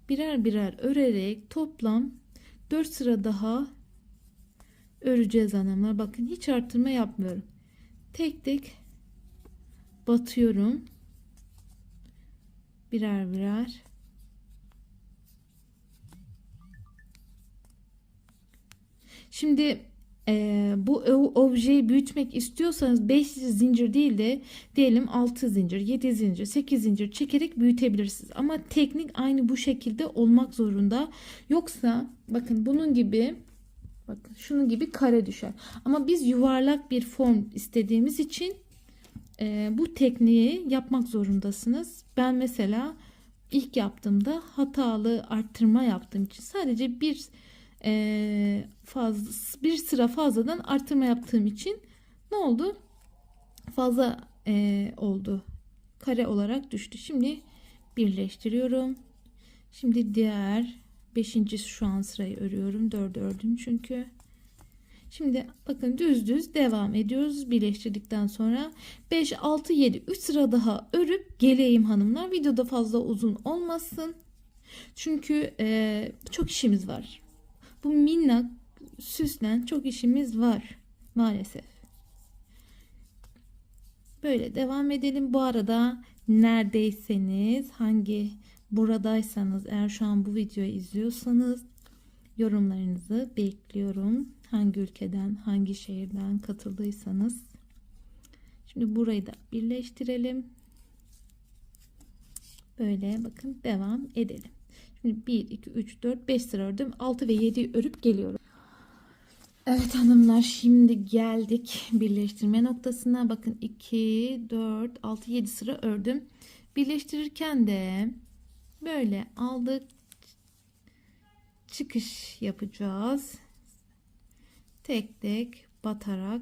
birer birer örerek toplam 4 sıra daha öreceğiz hanımlar. Bakın hiç artırma yapmıyorum. Tek tek batıyorum. Birer birer. Şimdi bu objeyi büyütmek istiyorsanız 5 zincir değil de diyelim 6 zincir, 7 zincir, 8 zincir çekerek büyütebilirsiniz. Ama teknik aynı bu şekilde olmak zorunda. Yoksa bakın bunun gibi, bakın şunun gibi kare düşer. Ama biz yuvarlak bir form istediğimiz için bu tekniği yapmak zorundasınız. Ben mesela ilk yaptığımda hatalı arttırma yaptığım için sadece bir sıra fazladan artırma yaptığım için ne oldu? Fazla oldu. Kare olarak düştü. Şimdi birleştiriyorum. Şimdi diğer 5. şu an sırayı örüyorum. 4 ördüm çünkü. Şimdi bakın düz devam ediyoruz. Birleştirdikten sonra 5, 6, 7 3 sıra daha örüp geleyim hanımlar. Videoda fazla uzun olmasın. Çünkü çok işimiz var. Bu minnak süslen çok işimiz var maalesef. Böyle devam edelim. Bu arada neredeyseniz, buradaysanız, eğer şu an bu videoyu izliyorsanız yorumlarınızı bekliyorum. Hangi ülkeden, hangi şehirden katıldıysanız. Şimdi burayı da birleştirelim. Böyle bakın devam edelim. Şimdi 1, 2, 3, 4, 5 sıra ördüm. 6 ve 7'yi örüp geliyorum. Evet hanımlar, şimdi geldik birleştirme noktasına. Bakın 2, 4, 6, 7 sıra ördüm. Birleştirirken de böyle aldık. Çıkış yapacağız. Tek tek batarak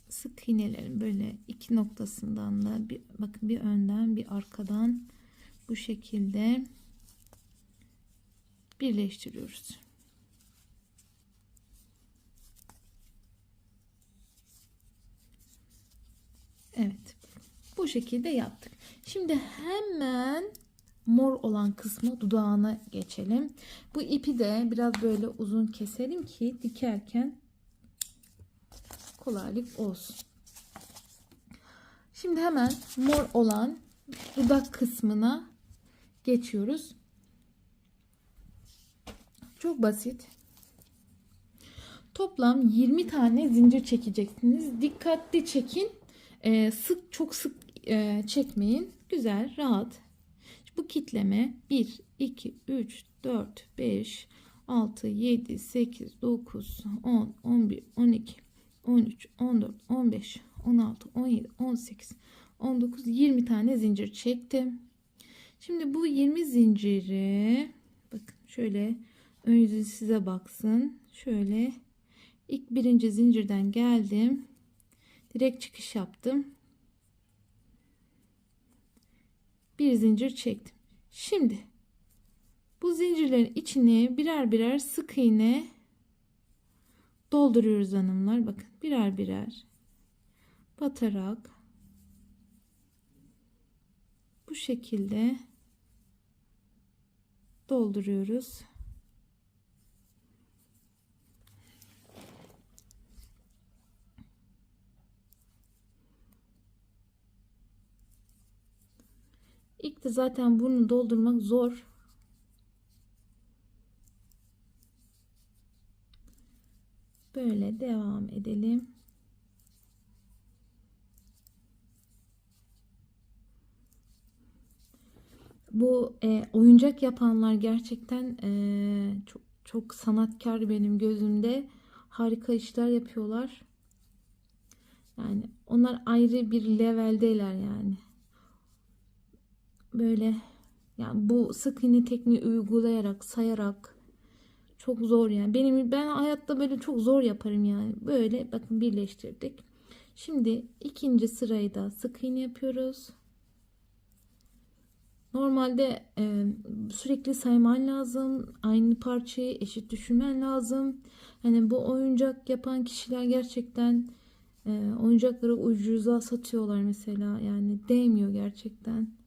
sık iğnelerin böyle iki noktasından da bakın bir önden bir arkadan bu şekilde birleştiriyoruz. Evet. Bu şekilde yaptık. Şimdi hemen mor olan kısmı dudağına geçelim. Bu ipi de biraz böyle uzun keselim ki dikerken kolaylık olsun. Şimdi hemen mor olan dudak kısmına geçiyoruz. Çok basit. Toplam 20 tane zincir çekeceksiniz. Dikkatli çekin. Çok sık çekmeyin. Güzel, rahat. Bu kitleme 1, 2, 3, 4, 5, 6, 7, 8, 9, 10, 11, 12, 13, 14, 15, 16, 17, 18, 19, 20 tane zincir çektim. Şimdi bu 20 zinciri bakın şöyle ön yüzü size baksın. Şöyle ilk birinci zincirden geldim. Direkt çıkış yaptım. Bir zincir çektim. Şimdi bu zincirlerin içine birer birer sık iğne dolduruyoruz hanımlar. Bakın birer birer batarak bu şekilde dolduruyoruz. İlk de zaten bunu doldurmak zor. Böyle devam edelim. Bu oyuncak yapanlar gerçekten çok sanatkar benim gözümde. Harika işler yapıyorlar. Yani onlar ayrı bir leveldeler yani. Böyle yani bu sık iğne tekniği uygulayarak, sayarak Çok zor yani. Ben hayatta böyle çok zor yaparım yani. Böyle bakın birleştirdik. Şimdi ikinci sırayı da sık iğne yapıyoruz. Normalde sürekli sayman lazım. Aynı parçayı eşit düşürmen lazım. Hani bu oyuncak yapan kişiler gerçekten oyuncakları ucuza satıyorlar mesela. Yani değmiyor gerçekten.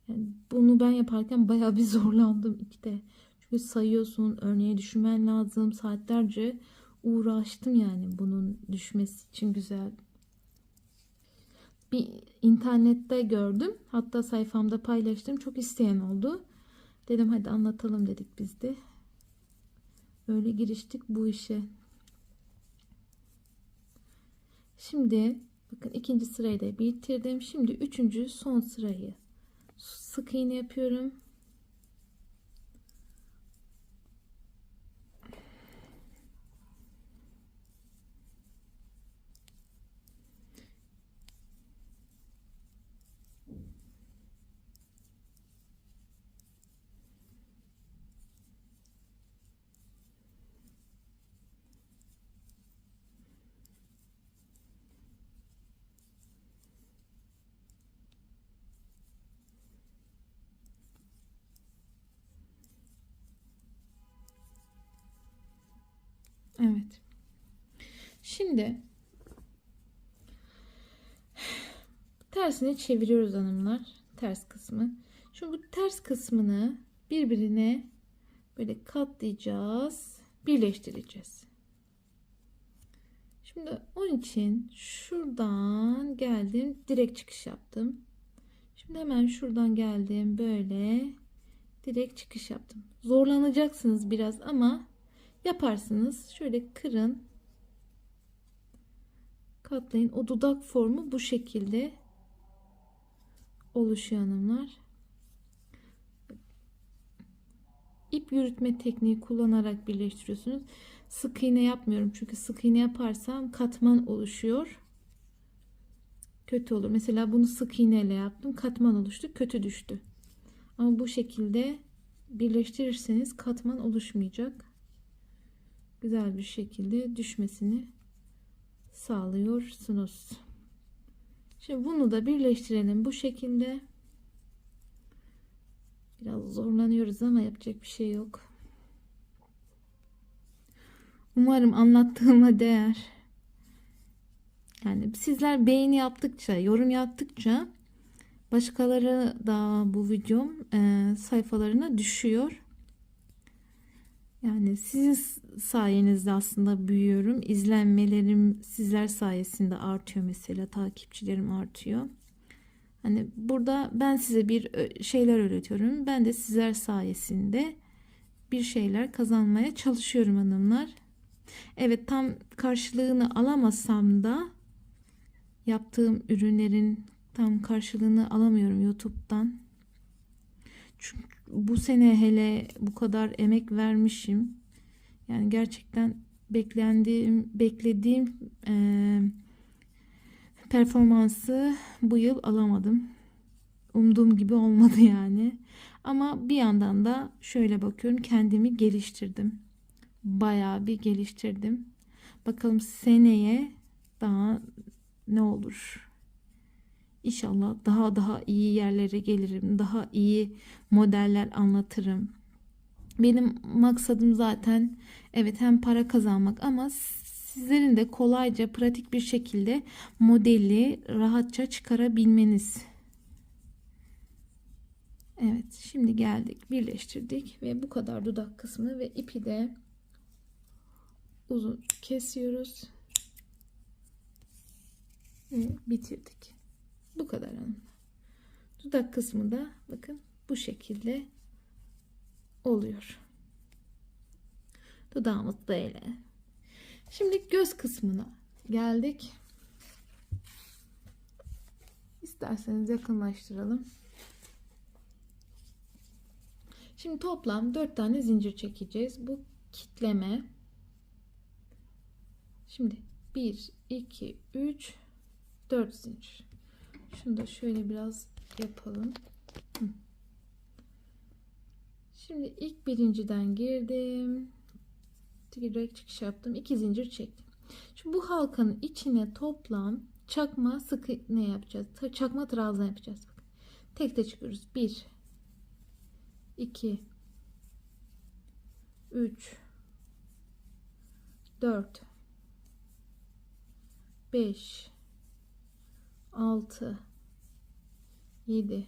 Yani bunu ben yaparken bayağı bir zorlandım işte. Çünkü sayıyorsun, örneğe düşürmen lazım. Saatlerce uğraştım yani bunun düşmesi için güzel. Bir internette gördüm. Hatta sayfamda paylaştım. Çok isteyen oldu. Dedim hadi anlatalım dedik biz de. Öyle giriştik bu işe. Şimdi bakın ikinci sırayı da bitirdim. Şimdi üçüncü son sırayı sık iğne yapıyorum. Evet. Şimdi tersine çeviriyoruz hanımlar. Ters kısmı. Şu bu ters kısmını birbirine böyle katlayacağız. Birleştireceğiz. Şimdi onun için şuradan geldim. Direkt çıkış yaptım. Şimdi hemen şuradan geldim. Böyle direkt çıkış yaptım. Zorlanacaksınız biraz ama yaparsınız. Şöyle kırın. Katlayın. O dudak formu bu şekilde oluşuyor hanımlar. İp yürütme tekniği kullanarak birleştiriyorsunuz. Sık iğne yapmıyorum. Çünkü sık iğne yaparsam katman oluşuyor. Kötü olur. Mesela bunu sık iğneyle yaptım. Katman oluştu. Kötü düştü. Ama bu şekilde birleştirirseniz katman oluşmayacak. Güzel bir şekilde düşmesini sağlıyorsunuz. Şimdi bunu da birleştirelim bu şekilde. Biraz zorlanıyoruz ama yapacak bir şey yok. Umarım anlattığıma değer. Yani sizler beğeni yaptıkça, yorum yaptıkça başkaları da bu videom sayfalarına düşüyor. Yani sizin sayenizde aslında büyüyorum. İzlenmelerim sizler sayesinde artıyor mesela. Takipçilerim artıyor. Hani burada ben size bir şeyler öğretiyorum. Ben de sizler sayesinde bir şeyler kazanmaya çalışıyorum hanımlar. Evet, tam karşılığını alamasam da yaptığım ürünlerin tam karşılığını alamıyorum YouTube'dan. Çünkü bu sene hele bu kadar emek vermişim. Yani gerçekten beklediğim performansı bu yıl alamadım. Umduğum gibi olmadı yani. Ama bir yandan da şöyle bakıyorum, kendimi geliştirdim. Bayağı bir geliştirdim. Bakalım seneye daha ne olur. İnşallah daha iyi yerlere gelirim. Daha iyi modeller anlatırım. Benim maksadım zaten evet hem para kazanmak ama sizlerin de kolayca pratik bir şekilde modeli rahatça çıkarabilmeniz. Evet, şimdi geldik, birleştirdik ve bu kadar dudak kısmı ve ipi de uzun kesiyoruz ve bitirdik. Bu kadar hanım. Dudak kısmı da bakın bu şekilde oluyor. Dudağımız böyle. Şimdi göz kısmına geldik. İsterseniz yakınlaştıralım. Şimdi toplam 4 tane zincir çekeceğiz. Bu kitleme. Şimdi 1, 2, 3, 4 zincir. Şunu da şöyle biraz yapalım. Şimdi ilk birinciden girdim. Direkt çıkış yaptım. 2 zincir çektim. Şimdi bu halkanın içine toplam çakma sık iğne yapacağız. Çakma trabzan yapacağız. Bakın. Tek tek çıkıyoruz. 1 2 3 4 5 6 7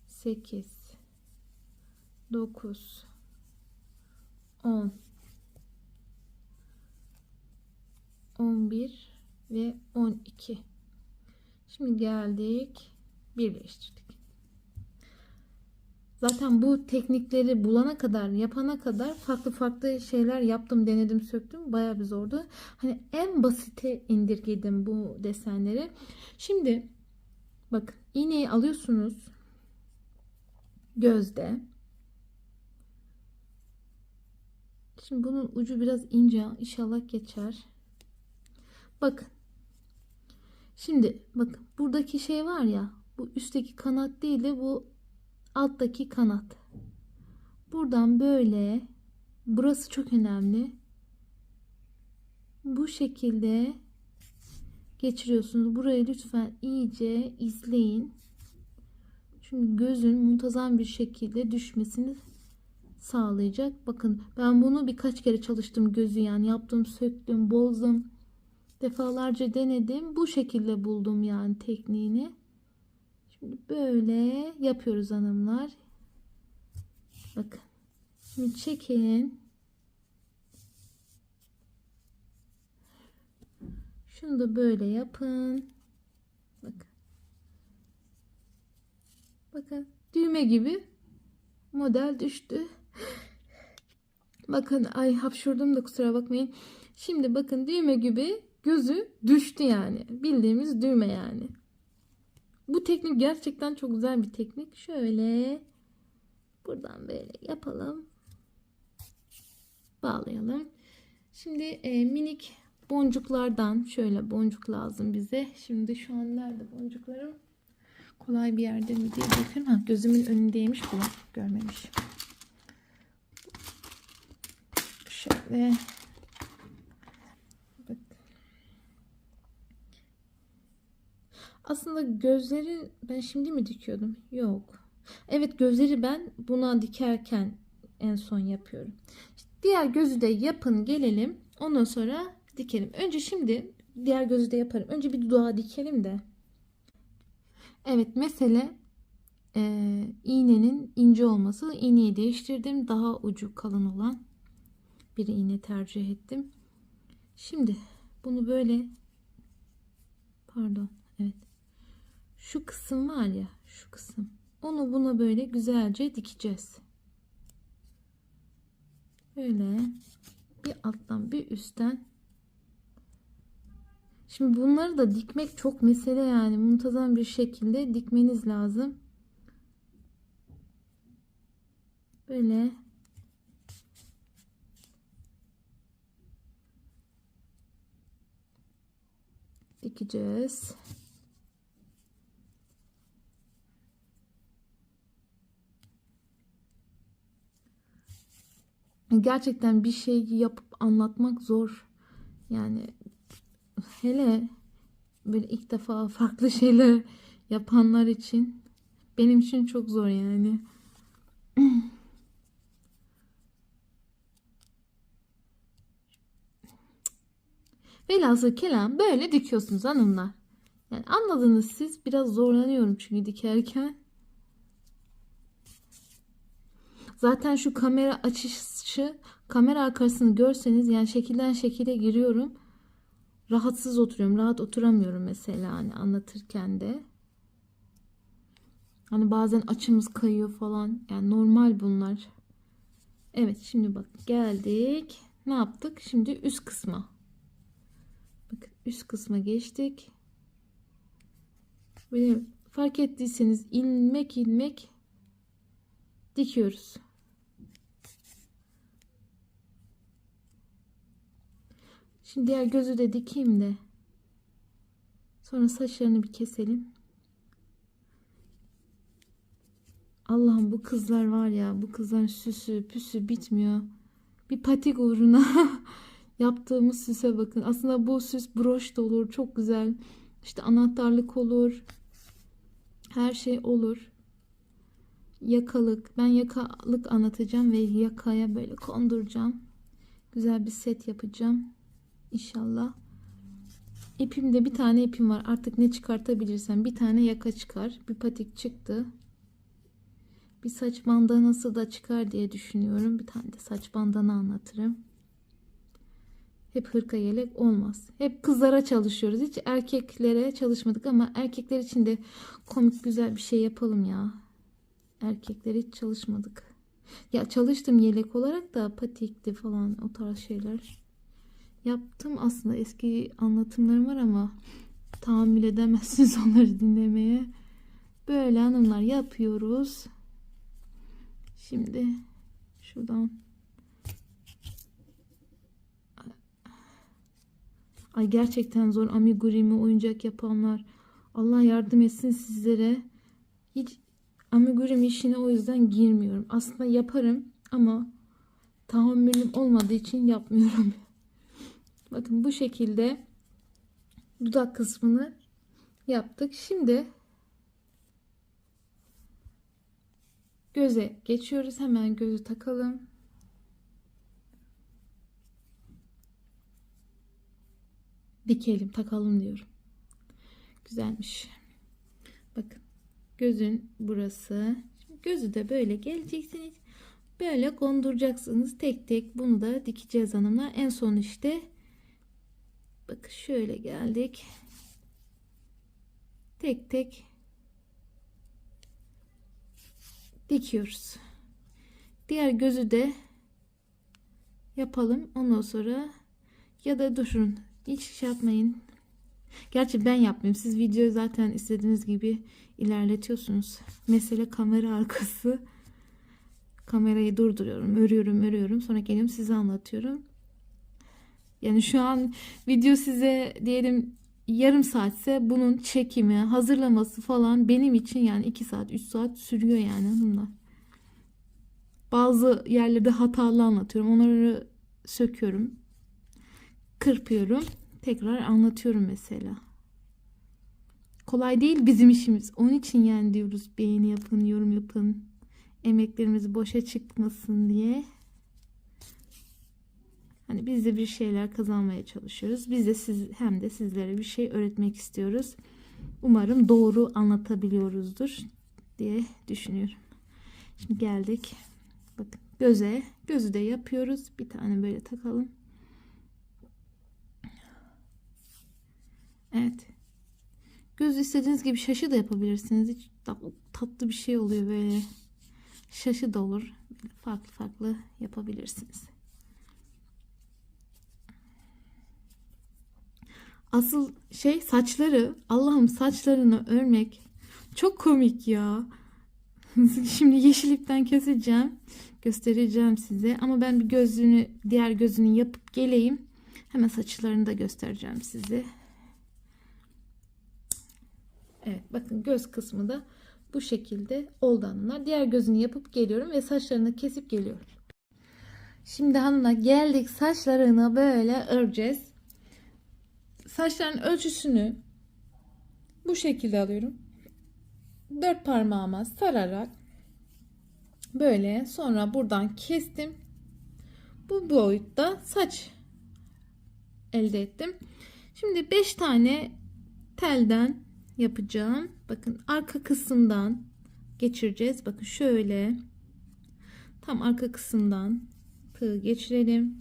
8 9 10 11 ve 12. Şimdi geldik, birleştirdik. Zaten bu teknikleri bulana kadar, yapana kadar farklı farklı şeyler yaptım, denedim, söktüm. Bayağı bir zordu. Hani en basite indirgedim bu desenleri. Şimdi bakın, iğneyi alıyorsunuz gözde. Şimdi bunun ucu biraz ince, inşallah geçer. Bakın. Şimdi bakın, buradaki şey var ya, bu üstteki kanat değil de bu alttaki kanat. Buradan böyle, burası çok önemli. Bu şekilde geçiriyorsunuz. Burayı lütfen iyice izleyin. Çünkü gözün muntazam bir şekilde düşmesini sağlayacak. Bakın, ben bunu birkaç kere çalıştım gözü, yani yaptım, söktüm, bozdum. Defalarca denedim. Bu şekilde buldum yani tekniğini. Şimdi böyle yapıyoruz hanımlar. Bakın. Şimdi çekin. Şunu da böyle yapın. Bakın. Bakın. Düğme gibi model düştü. Bakın, ay hapşurdum da kusura bakmayın. Şimdi bakın, düğme gibi gözü düştü yani. Bildiğimiz düğme yani. Bu teknik gerçekten çok güzel bir teknik. Şöyle buradan böyle yapalım. Bağlayalım. Şimdi minik boncuklardan, şöyle boncuk lazım bize. Şimdi şu an nerede boncuklarım? Kolay bir yerde mi diye bakıyorum. Ha, gözümün önündeymiş bu. Görmemişim. Şöyle. Bak. Aslında gözleri ben şimdi mi dikiyordum? Yok. Evet, gözleri ben buna dikerken en son yapıyorum. İşte diğer gözü de yapın gelelim. Ondan sonra dikelim. Önce şimdi diğer gözü de yaparım. Önce bir dudağı dikelim de. Evet, mesele iğnenin ince olması. İğneyi değiştirdim. Daha ucu kalın olan bir iğne tercih ettim. Şimdi bunu böyle, pardon, evet, şu kısım var ya, şu kısım, onu buna böyle güzelce dikeceğiz. Böyle bir alttan bir üstten. Şimdi bunları da dikmek çok mesele yani, muntazam bir şekilde dikmeniz lazım. Böyle dikeceğiz. Gerçekten bir şey yapıp anlatmak zor. Yani hele böyle ilk defa farklı şeyler yapanlar için, benim için çok zor yani. Velhasıl kelam böyle dikiyorsunuz hanımlar. Yani anladınız siz. Biraz zorlanıyorum çünkü dikerken. Zaten şu kamera açışı, kamera arkasını görseniz, yani şekilden şekile giriyorum. Rahatsız oturuyorum. Rahat oturamıyorum mesela, hani anlatırken de. Hani bazen açımız kayıyor falan. Yani normal bunlar. Evet, şimdi bak geldik. Ne yaptık? Şimdi üst kısma. Bakın, üst kısma geçtik. Böyle fark ettiyseniz ilmek ilmek dikiyoruz. Şimdi diğer gözü de dikeyim de sonra saçlarını bir keselim. Allah'ım bu kızlar var ya, bu kızların süsü püsü bitmiyor. Bir patik uğruna yaptığımız süse bakın. Aslında bu süs broş da olur, çok güzel. İşte anahtarlık olur. Her şey olur. Yakalık. Ben yakalık anlatacağım ve yakaya böyle konduracağım. Güzel bir set yapacağım. İnşallah. İpimde bir tane ipim var. Artık ne çıkartabilirsem bir tane yaka çıkar. Bir patik çıktı. Bir saç bandanası da çıkar diye düşünüyorum. Bir tane de saç bandana anlatırım. Hep hırka yelek olmaz. Hep kızlara çalışıyoruz. Hiç erkeklere çalışmadık ama erkekler için de komik güzel bir şey yapalım ya. Erkekler hiç çalışmadık. Ya çalıştım yelek olarak da patikti falan o tarz şeyler. Yaptım aslında, eski anlatımlarım var ama tahammül edemezsiniz onları dinlemeye. Böyle hanımlar yapıyoruz. Şimdi şuradan. Ay gerçekten zor amigurumi oyuncak yapanlar. Allah yardım etsin sizlere. Hiç amigurumi işine o yüzden girmiyorum. Aslında yaparım ama tahammülüm olmadığı için yapmıyorum. Bakın bu şekilde dudak kısmını yaptık. Şimdi göze geçiyoruz. Hemen gözü takalım. Dikelim, takalım diyorum. Güzelmiş. Bakın gözün burası. Şimdi gözü de böyle geleceksiniz. Böyle konduracaksınız. Tek tek bunu da dikeceğiz hanımlar. En son işte bakın şöyle geldik. Tek tek dikiyoruz. Diğer gözü de yapalım. Ondan sonra ya da durun. Hiç şey yapmayın. Gerçi ben yapmayayım. Siz videoyu zaten istediğiniz gibi ilerletiyorsunuz. Mesele kamera arkası. Kamerayı durduruyorum. Örüyorum. Sonra geliyorum size anlatıyorum. Yani şu an video size diyelim yarım saatse bunun çekimi, hazırlaması falan benim için yani 2 saat, 3 saat sürüyor yani hanımlar. Bazı yerlerde hatalı anlatıyorum. Onları söküyorum. Kırpıyorum. Tekrar anlatıyorum mesela. Kolay değil bizim işimiz. Onun için yani diyoruz beğeni yapın, yorum yapın. Emeklerimiz boşa çıkmasın diye. Hani biz de bir şeyler kazanmaya çalışıyoruz. Biz de hem de sizlere bir şey öğretmek istiyoruz. Umarım doğru anlatabiliyoruzdur diye düşünüyorum. Şimdi geldik. Bakın göze. Gözü de yapıyoruz. Bir tane böyle takalım. Evet. Göz istediğiniz gibi şaşı da yapabilirsiniz. Hiç tatlı bir şey oluyor böyle. Şaşı da olur. Farklı farklı yapabilirsiniz. Asıl şey saçları. Allah'ım saçlarını örmek çok komik ya. Şimdi yeşil ipten keseceğim. Göstereceğim size. Ama ben bir gözünü, diğer gözünü yapıp geleyim. Hemen saçlarını da göstereceğim size. Evet bakın göz kısmı da bu şekilde oldu hanımlar. Diğer gözünü yapıp geliyorum ve saçlarını kesip geliyorum. Şimdi hanımlar geldik, saçlarını böyle öreceğiz. Saçların ölçüsünü bu şekilde alıyorum. 4 parmağıma sararak böyle, sonra buradan kestim. Bu boyutta saç elde ettim. Şimdi 5 tane telden yapacağım. Bakın arka kısımdan geçireceğiz. Bakın şöyle tam arka kısımdan tığ geçirelim.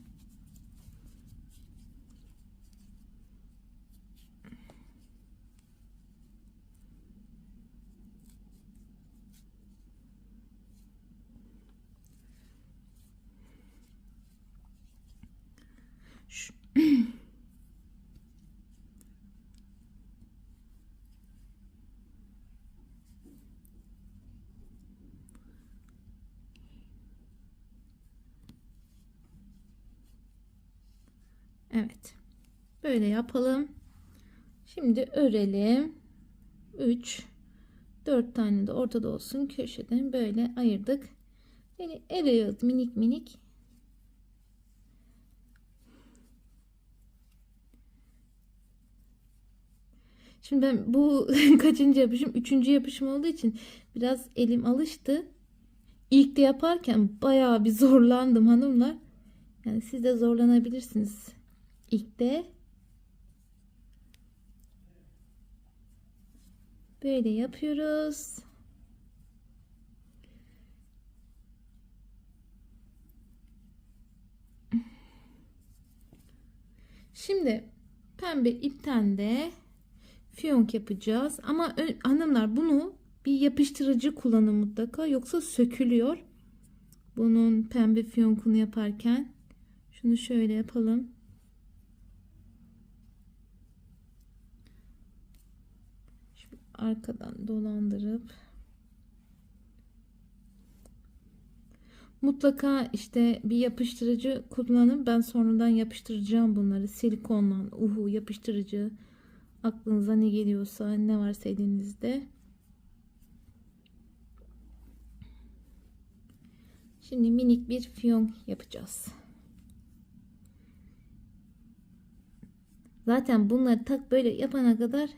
Evet. Böyle yapalım. Şimdi örelim. 3 4 tane de ortada olsun. Köşeden böyle ayırdık. Böyle eriyoruz minik minik. Şimdi ben bu kaçıncı yapışım? 3. yapışım olduğu için biraz elim alıştı. İlk de yaparken bayağı bir zorlandım hanımlar. Yani siz de zorlanabilirsiniz. İlk de böyle yapıyoruz. Şimdi pembe ipten de fiyonk yapacağız. Ama hanımlar bunu bir yapıştırıcı kullanın mutlaka. Yoksa sökülüyor. Bunun pembe fiyonkunu yaparken. Şunu şöyle yapalım. Şu arkadan dolandırıp. Mutlaka işte bir yapıştırıcı kullanın. Ben sonradan yapıştıracağım bunları. Silikonla, uhu yapıştırıcı. Aklınıza ne geliyorsa, ne varsa elinizde. Şimdi minik bir fiyonk yapacağız. Zaten bunları tak böyle yapana kadar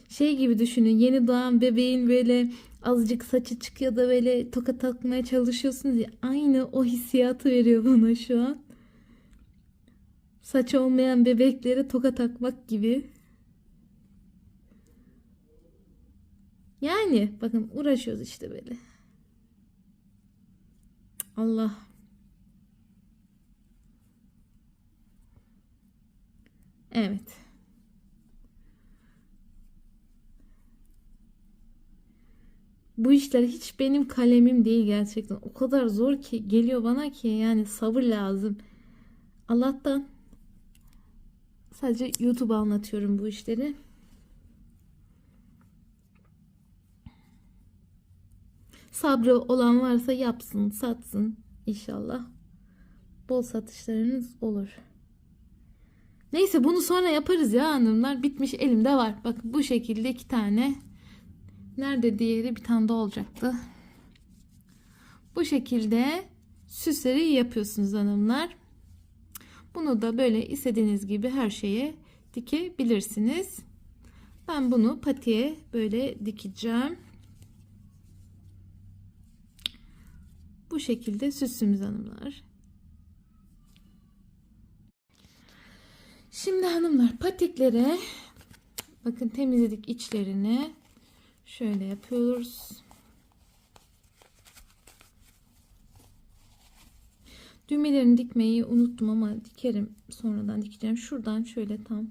şey gibi düşünün. Yeni doğan bebeğin böyle azıcık saçı çıkıyor da böyle toka takmaya çalışıyorsunuz ya. Aynı o hissiyatı veriyor bana şu an. Saç olmayan bebeklere toka takmak gibi. Yani bakın uğraşıyoruz işte böyle. Allah. Evet. Bu işler hiç benim kalemim değil gerçekten. O kadar zor ki geliyor bana ki yani sabır lazım. Allah'tan sadece YouTube'a anlatıyorum bu işleri. Sabrı olan varsa yapsın, satsın inşallah. Bol satışlarınız olur. Neyse bunu sonra yaparız ya hanımlar. Bitmiş elimde var. Bakın bu şekilde 2 tane. Nerede diğeri? Bir tane daha olacaktı. Bu şekilde süsleri yapıyorsunuz hanımlar. Bunu da böyle istediğiniz gibi her şeye dikebilirsiniz. Ben bunu patiye böyle dikeceğim. Bu şekilde süsümüz hanımlar. Şimdi hanımlar patiklere bakın temizledik içlerini. Şöyle yapıyoruz. Düğmelerini dikmeyi unuttum ama dikerim. Sonradan dikeceğim. Şuradan şöyle tam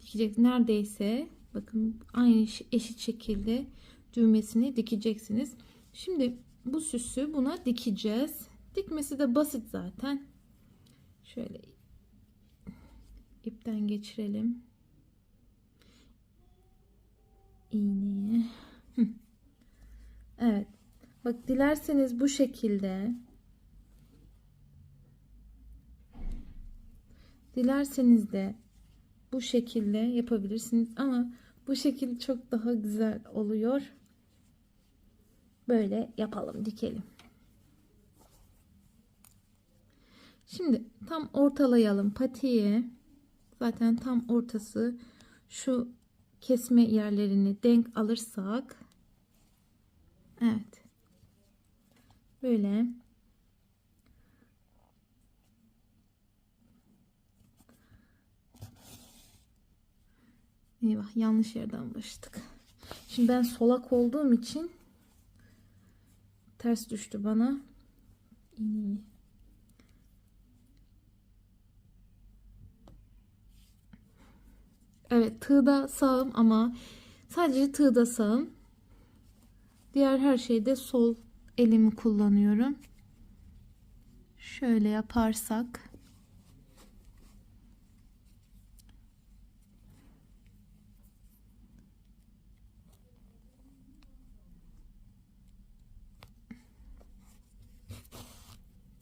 dikecek. Neredeyse bakın aynı eşit şekilde düğmesini dikeceksiniz. Şimdi bu süsü buna dikeceğiz. Dikmesi de basit zaten. Şöyle ipten geçirelim. İğneye. Evet. Bak dilerseniz bu şekilde. Dilerseniz de bu şekilde yapabilirsiniz ama bu şekil çok daha güzel oluyor. Böyle yapalım, dikelim. Şimdi tam ortalayalım patiyi. Zaten tam ortası. Şu kesme yerlerini denk alırsak. Evet. Böyle. Eyvah, yanlış yerden başladık. Şimdi ben solak olduğum için ters düştü bana. İğneyi. Evet, tığda sağım ama sadece tığda sağım. Diğer her şeyde sol elimi kullanıyorum. Şöyle yaparsak.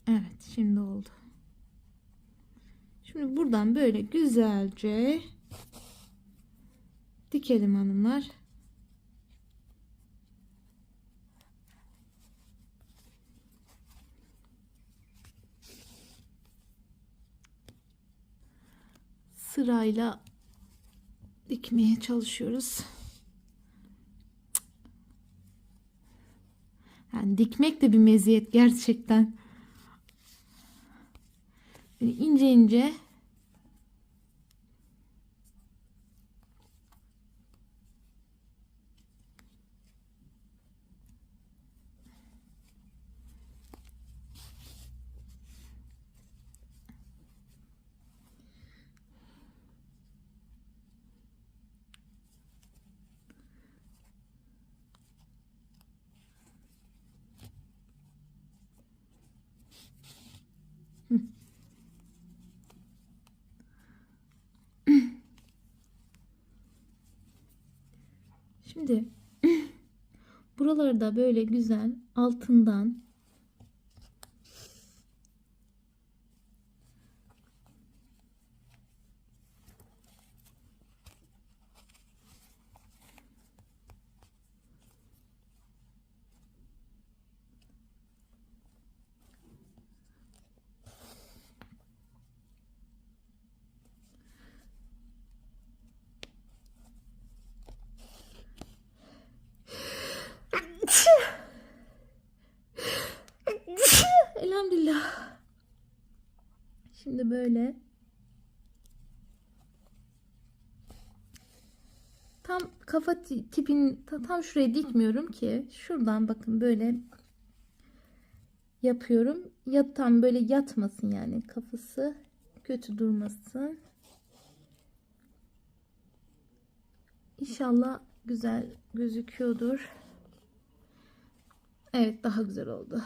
Evet, şimdi oldu. Şimdi buradan böyle güzelce dikelim hanımlar. sırayla dikmeye çalışıyoruz. Yani dikmek de bir meziyet gerçekten. Böyle ince ince şimdi buraları da böyle güzel altından elhamdülillah. Şimdi böyle tam kafa tipini tam şuraya dikmiyorum ki. Şuradan bakın böyle yapıyorum. Tam böyle yatmasın yani kafası kötü durmasın. İnşallah güzel gözüküyordur. Evet, daha güzel oldu.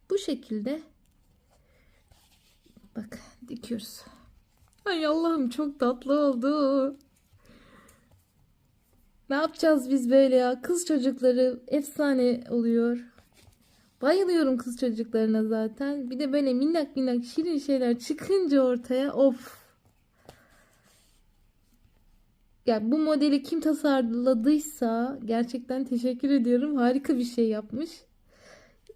Bu şekilde bak dikiyoruz. Ay Allah'ım, çok tatlı oldu. Ne yapacağız biz böyle ya? Kız çocukları efsane oluyor. Bayılıyorum kız çocuklarına zaten. Bir de böyle minnak minnak şirin şeyler çıkınca ortaya of. Ya bu modeli kim tasarladıysa gerçekten teşekkür ediyorum. Harika bir şey yapmış.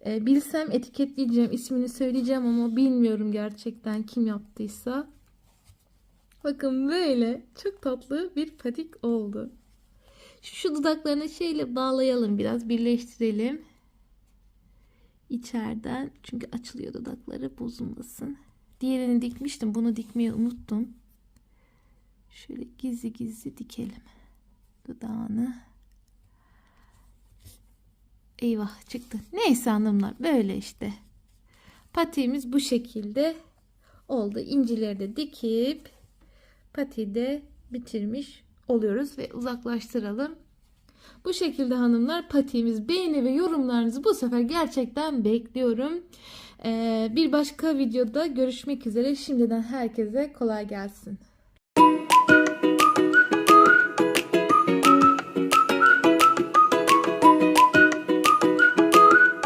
Bilsem etiketleyeceğim, ismini söyleyeceğim ama bilmiyorum gerçekten kim yaptıysa. Bakın böyle çok tatlı bir patik oldu. Şu dudaklarını şeyle bağlayalım, biraz birleştirelim. İçeriden, çünkü açılıyor dudakları, bozulmasın. Diğerini dikmiştim, bunu dikmeyi unuttum. Şöyle gizli gizli dikelim dudağını. Eyvah, çıktı. Neyse hanımlar, böyle işte. Patiğimiz bu şekilde oldu. İncileri de dikip patiği de bitirmiş oluyoruz ve uzaklaştıralım. Bu şekilde hanımlar patiğimiz. Beğeni ve yorumlarınızı bu sefer gerçekten bekliyorum. Bir başka videoda görüşmek üzere. Şimdiden herkese kolay gelsin.